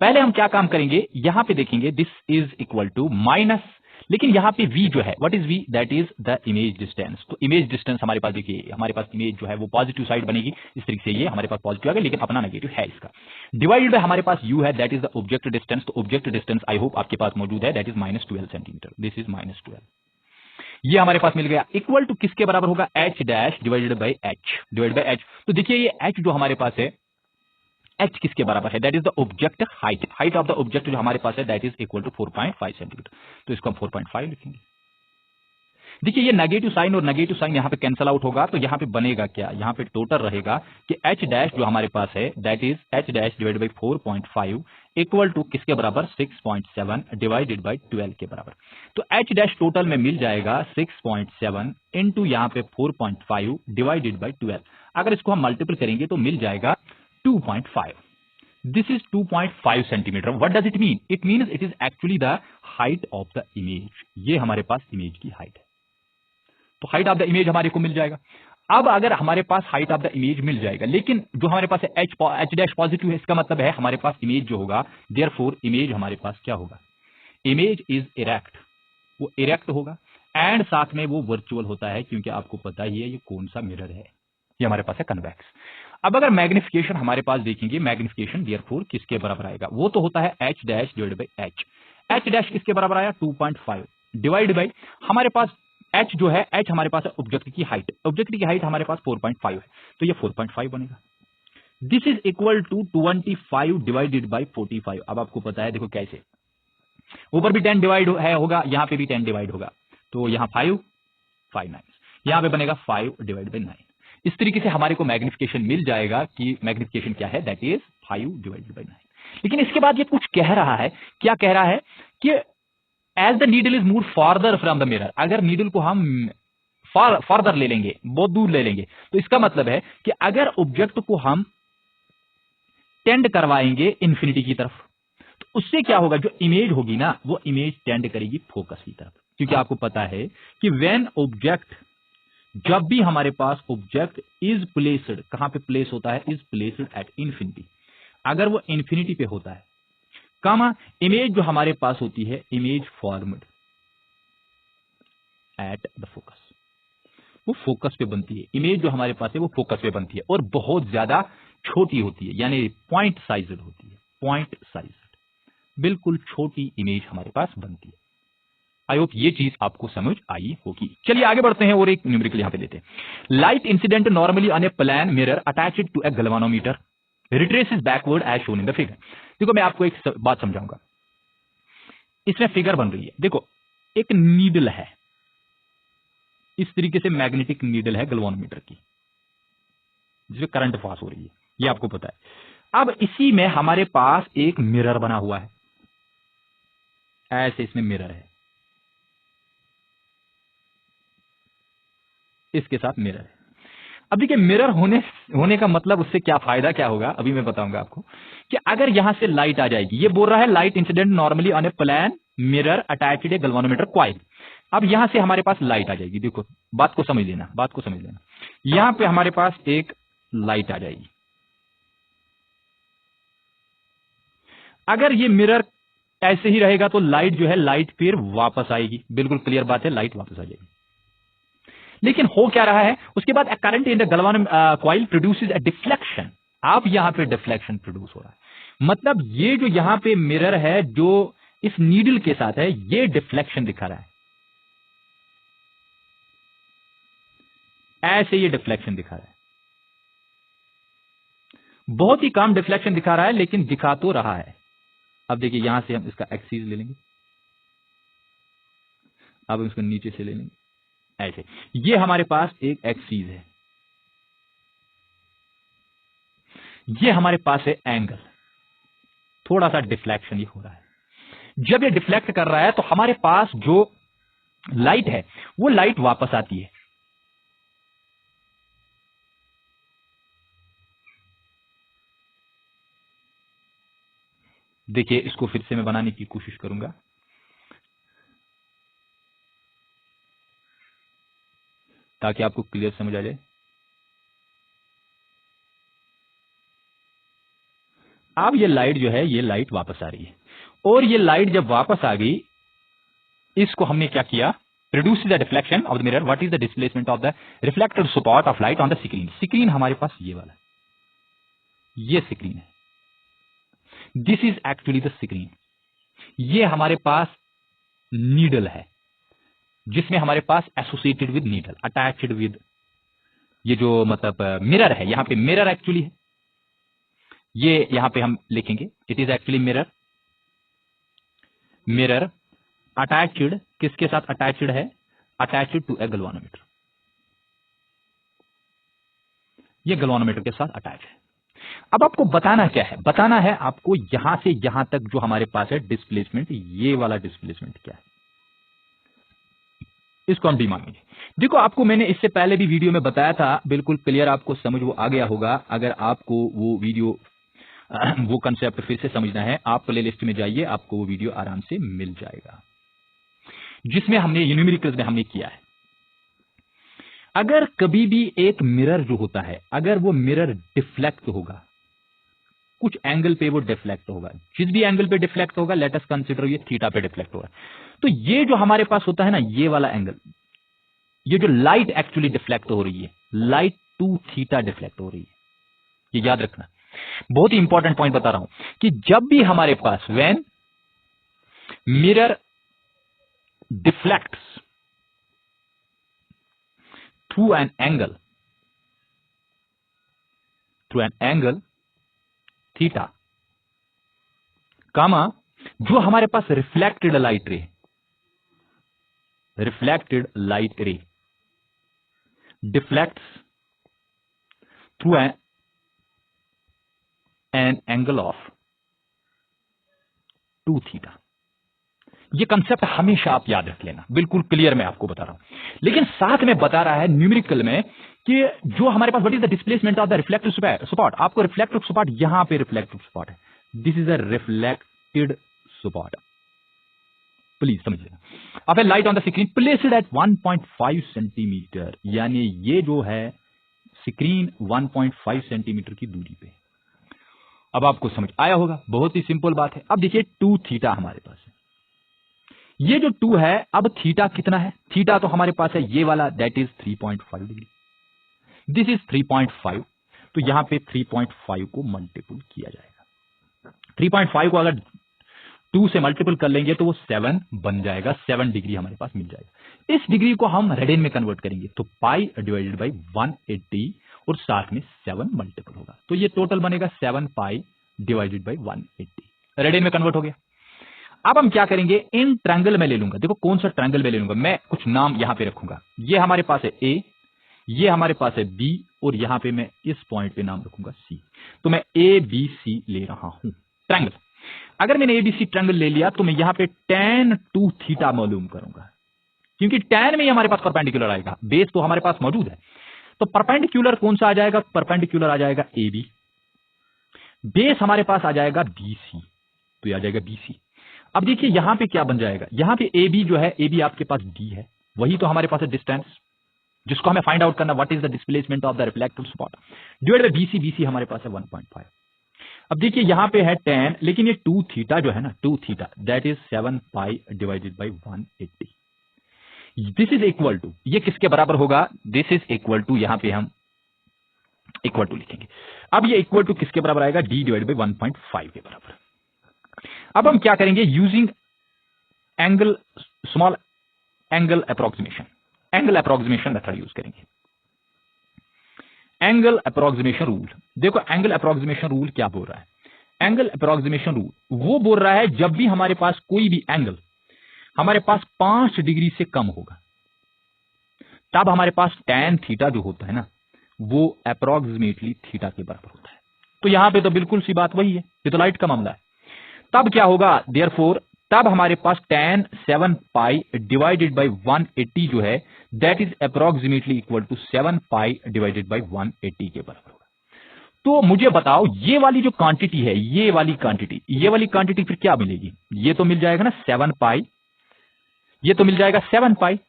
पहले हम क्या काम करेंगे, यहां पे देखेंगे this is equal to minus, लेकिन यहां पे v जो है, what is v, that is the image distance. तो इमेज डिस्टेंस हमारे पास देखिए, हमारे पास इमेज जो है वो पॉजिटिव साइड बनेगी, इस तरीके से ये हमारे पास पॉजिटिव आ गया, लेकिन अपना नेगेटिव है इसका, डिवाइडेड बाय हमारे पास u है, that is the object distance. तो ऑब्जेक्ट डिस्टेंस आई होप आपके पास मौजूद है, that is -12 centimetre, this is -12, ये हमारे पास मिल गया, इक्वल टू किसके बराबर होगा, h dash divided by h। तो देखिए ये h जो हमारे पास है, h किसके बराबर है, that is the object height, height of the object जो हमारे पास है that is equal to 4.5 centimetre. तो इसको हम 4.5 लिखेंगे। देखिए ये नेगेटिव साइन और नेगेटिव साइन यहां पे कैंसल आउट होगा, तो यहां पे बनेगा क्या, यहां पे टोटल रहेगा कि h डैश जो हमारे पास है that is h dash divided by 4.5 equal to किसके बराबर, 6.7 डिवाइडेड बाई 12 के बराबर। तो h डैश टोटल में मिल जाएगा 6.7 इंटू यहां पे 4.5 डिवाइडेड बाई 12। अगर इसको हम मल्टीपल करेंगे तो मिल जाएगा 2.5। This is 2.5 centimetre. What does it mean? It means it is actually the height of the image. ये हमारे पास इमेज की हाइट है, तो हाइट ऑफ द इमेज हमारे को मिल जाएगा. अब अगर हमारे पास हाइट ऑफ द इमेज मिल जाएगा, लेकिन जो हमारे पास एच डैश पॉजिटिव है, इसका मतलब है हमारे पास इमेज जो होगा, देयरफॉर इमेज हमारे पास क्या होगा, इमेज इज इरेक्ट, वो इरेक्ट होगा एंड साथ में वो वर्चुअल होता है, क्योंकि आपको पता ही है ये कौन सा मिरर है, ये हमारे पास है कन्वेक्स. अब अगर मैग्निफिकेशन हमारे पास देखेंगे, मैग्निफिकेशन देयरफॉर किसके बराबर आएगा, वो तो होता है H dash divide by H. H dash किसके बराबर आया, 2.5 डिवाइड बाई हमारे पास एच जो है, एच हमारे पास है ऑब्जेक्ट की हाइट, ऑब्जेक्ट की हाइट हमारे पास 4.5 है, तो ये 4.5 बनेगा. This is equal to 25 divided by 45. अब आपको पता है, देखो कैसे, ऊपर भी 10 डिवाइड है होगा, यहां पे भी 10 डिवाइड होगा, तो यहां 5 9, यहां पे बनेगा 5 डिवाइड बाई 9. इस तरीके से हमारे को मैग्निफिकेशन मिल जाएगा कि मैग्निफिकेशन क्या है, दैट इज 5 डिवाइडेड बाई 9. लेकिन इसके बाद ये कुछ कह रहा है, क्या कह रहा है कि as the needle is move farther from the mirror, अगर नीडल को हम फार्दर ले लेंगे, बहुत दूर ले लेंगे, तो इसका मतलब है कि अगर ऑब्जेक्ट को हम टेंड करवाएंगे इंफिनिटी की तरफ, तो उससे क्या होगा, जो इमेज होगी ना, वो इमेज टेंड करेगी फोकस की तरफ. क्योंकि आपको पता है कि व्हेन ऑब्जेक्ट, जब भी हमारे पास ऑब्जेक्ट इज प्लेस्ड, कहां पे प्लेस होता है, इज प्लेस्ड एट इंफिनिटी, अगर वो इंफिनिटी पे होता है, कामा इमेज जो हमारे पास होती है, image formed at the focus, वो फोकस पे बनती है. इमेज जो हमारे पास है वो फोकस पे बनती है और बहुत ज्यादा छोटी होती है, यानी पॉइंट साइज्ड होती है, पॉइंट साइज्ड, बिल्कुल छोटी इमेज हमारे पास बनती है. आई होप ये चीज आपको समझ आई होगी. चलिए आगे बढ़ते हैं और एक न्यूमेरिकल यहां पे लेते हैं. Light incident normally on a plane mirror attached to a galvanometer retraces backward as shown in the figure. देखो मैं आपको एक बात समझाऊंगा, इसमें फिगर बन रही है, देखो एक नीडल है, इस तरीके से मैग्नेटिक नीडल है गैल्वानोमीटर की, जिसमें करंट पास हो रही है, ये आपको पता है. अब इसी में हमारे पास एक मिरर बना हुआ है, ऐसे इसमें मिरर है, इसके साथ मिरर है. अब देखिए मिरर होने का मतलब उससे क्या फायदा क्या होगा, अभी मैं बताऊंगा आपको. कि अगर यहां से लाइट आ जाएगी, ये बोल रहा है light incident normally on a plane mirror attached A galvanometer coil. अब यहां से हमारे पास लाइट आ जाएगी, देखो बात को समझ लेना, बात को समझ लेना. यहां पे हमारे पास एक लाइट आ जाएगी, अगर ये मिरर ऐसे ही रहेगा तो लाइट जो है, लाइट फिर वापस आएगी, बिल्कुल क्लियर बात है, लाइट वापस आ जाएगी. लेकिन हो क्या रहा है, उसके बाद current in the galvan coil produces a deflection. अब यहां पे डिफ्लेक्शन प्रोड्यूस हो रहा है, मतलब ये जो यहां पे मिरर है जो इस नीडल के साथ है, ये डिफ्लेक्शन दिखा रहा है, ऐसे ये डिफ्लेक्शन दिखा रहा है, बहुत ही कम डिफ्लेक्शन दिखा रहा है, लेकिन दिखा तो रहा है. अब देखिए यहां से हम इसका एक्सिस ले लेंगे, अब हम इसको नीचे से ले लेंगे, ऐसे ये हमारे पास एक एक्सिस है, ये हमारे पास है एंगल, थोड़ा सा डिफ्लेक्शन ये हो रहा है. जब ये डिफ्लेक्ट कर रहा है तो हमारे पास जो लाइट है वो लाइट वापस आती है. देखिए इसको फिर से मैं बनाने की कोशिश करूंगा, ताकि आपको क्लियर समझ आ जाए. अब ये लाइट जो है, ये लाइट वापस आ रही है, और ये लाइट जब वापस आ गई, इसको हमने क्या किया, reduces the deflection of the mirror. What is the displacement of the reflected spot of light on the screen? Screen हमारे पास ये वाला, ये स्क्रीन है, this is actually the screen. ये हमारे पास नीडल है, जिसमें हमारे पास associated with needle, attached with, ये जो मतलब मिरर है, यहां पे मिरर एक्चुअली है, ये यहां पे हम लिखेंगे, it is actually mirror. Mirror attached किसके साथ अटैच्ड है, अटैच्ड टू ए गैल्वानोमीटर, ये गैल्वानोमीटर के साथ अटैच है. अब आपको बताना क्या है, बताना है आपको यहां से यहां तक जो हमारे पास है डिस्प्लेसमेंट, ये वाला डिस्प्लेसमेंट क्या है, इसको हम डी मांगेंगे. देखो आपको मैंने इससे पहले भी वीडियो में बताया था, बिल्कुल क्लियर आपको समझ वो आ गया होगा. अगर आपको वो वीडियो वो कंसेप्ट फिर से समझना है, आप प्लेलिस्ट में जाइए, आपको वो वीडियो आराम से मिल जाएगा जिसमें हमने न्यूमेरिकल्स में हमने किया है। अगर कभी भी एक मिरर जो होता है, अगर वो मिरर डिफ्लेक्ट होगा, कुछ एंगल पे वो डिफ्लेक्ट होगा, जिस भी एंगल पे डिफ्लेक्ट होगा, लेट अस कंसीडर ये थीटा पे डिफ्लेक्ट होगा, तो ये जो हमारे पास होता है ना, ये वाला एंगल, ये जो लाइट एक्चुअली डिफ्लेक्ट हो रही है, लाइट टू थीटा डिफ्लेक्ट हो रही है, ये याद रखना। बहुत ही इंपॉर्टेंट पॉइंट बता रहा हूं कि जब भी हमारे पास when mirror deflects through an angle theta, comma जो हमारे पास reflected light ray deflects through an angle of 2 theta. ये कंसेप्ट हमेशा आप याद रख लेना, बिल्कुल क्लियर मैं आपको बता रहा हूं, लेकिन साथ में बता रहा है न्यूमेरिकल में कि जो हमारे पास what is the displacement of the reflective spot, आपको रिफ्लेक्टिव स्पॉट यहां पे रिफ्लेक्टिव स्पॉट है, this is a reflected spot, please समझिए। अब light on the screen placed at 1.5 centimetre, यानी ये जो है स्क्रीन 1.5 सेंटीमीटर की दूरी पे। अब आपको समझ आया होगा, बहुत ही सिंपल बात है। अब देखिए 2 थीटा हमारे पास है, ये जो 2 है, अब थीटा कितना है, थीटा तो हमारे पास है ये वाला, that is 3.5 degree, this is 3.5, तो यहां पे 3.5 को मल्टीपल किया जाएगा। 3.5 को अगर 2 से मल्टीपल कर लेंगे तो वो 7 बन जाएगा, 7 डिग्री हमारे पास मिल जाएगा। इस डिग्री को हम रेडियन में कन्वर्ट करेंगे तो पाई डिवाइडेड बाई 180 और साथ में 7 मल्टीपल होगा, तो ये टोटल बनेगा 7 पाई डिवाइडेड बाई 180, रेडियन में कन्वर्ट हो गया। अब हम क्या करेंगे, इन ट्रायंगल में ले लूंगा, देखो कौन सा ट्रायंगल में ले लूंगा, मैं कुछ नाम यहां पे रखूंगा, ये हमारे पास है ए, ये हमारे पास है बी, और यहां पे मैं इस पॉइंट पे नाम रखूंगा सी, तो मैं ए बी सी ले रहा हूं ट्रायंगल। अगर मैंने एबीसी ट्रायंगल ले लिया तो मैं यहां पे tan 2 थीटा मालूम करूंगा, क्योंकि tan में ही हमारे पास परपेंडिकुलर आएगा, बेस तो हमारे पास मौजूद है, तो परपेंडिकुलर कौन सा आ जाएगा, परपेंडिकुलर आ जाएगा ए बी, बेस हमारे पास आ जाएगा बीसी, तो ये आ जाएगा बीसी। अब देखिए यहां पे क्या बन जाएगा, यहां पे ए बी जो है, ए बी आपके पास डी है, वही तो हमारे पास है डिस्टेंस, जिसको हमें फाइंड आउट करना, what is the displacement of the reflective spot, divide by BC, BC हमारे पास है 1.5। अब देखिए यहां पे है tan, लेकिन ये 2 थीटा जो है ना, 2 theta that is 7 pi divided by 180, this is equal to, ये किसके बराबर होगा, दिस इज इक्वल टू, यहां पे हम इक्वल टू लिखेंगे। अब ये इक्वल टू किसके बराबर आएगा, d डिवाइड बाई 1.5 के बराबर। अब हम क्या करेंगे, using angle, small angle approximation method use करेंगे। एंगल अप्रोक्सीमेशन रूल, देखो एंगल अप्रोक्सीमेशन रूल क्या बोल रहा है, एंगल अप्रोक्सीमेशन रूल वो बोल रहा है जब भी हमारे पास कोई भी एंगल हमारे पास 5 डिग्री से कम होगा, तब हमारे पास tan थीटा जो होता है ना, वो अप्रोक्सीमेटली थीटा के बराबर होता है। तो यहां पे तो बिल्कुल सी बात वही है, ये तो लाइट का मामला है। तब क्या होगा, देयरफॉर तब हमारे पास tan 7 पाई डिवाइडेड बाई 180 जो है, that is approximately equal to 7 pi divided by 180 के बराबर होगा। तो मुझे बताओ ये वाली जो क्वांटिटी है, ये वाली क्वांटिटी फिर क्या मिलेगी, ये तो मिल जाएगा ना 7 पाई, ये तो मिल जाएगा 7 pi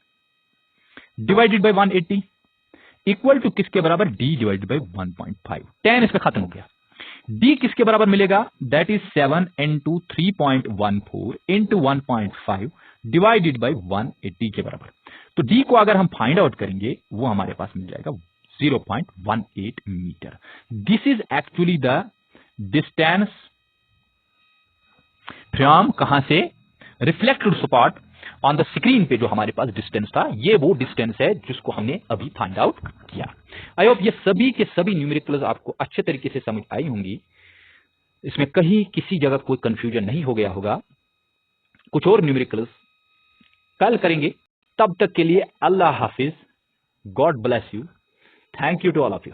divided by 180 equal to किसके बराबर, d डिवाइडेड बाई 1.5, tan इसका खत्म हो गया, d किसके बराबर मिलेगा, that is 7 into 3.14 into 1.5 divided by 180 के बराबर। तो d को अगर हम फाइंड आउट करेंगे वो हमारे पास मिल जाएगा 0.18 metre. This is actually the distance from, कहां से, reflected spot on the screen पे जो हमारे पास डिस्टेंस था, ये वो डिस्टेंस है जिसको हमने अभी फाइंड आउट किया। आई होप ये सभी के सभी न्यूमेरिकल्स आपको अच्छे तरीके से समझ आई होंगी, इसमें कहीं किसी जगह कोई कंफ्यूजन नहीं हो गया होगा। कुछ और न्यूमेरिकल्स कल करेंगे, तब तक के लिए अल्लाह हाफिज, God bless you, thank you to all of you.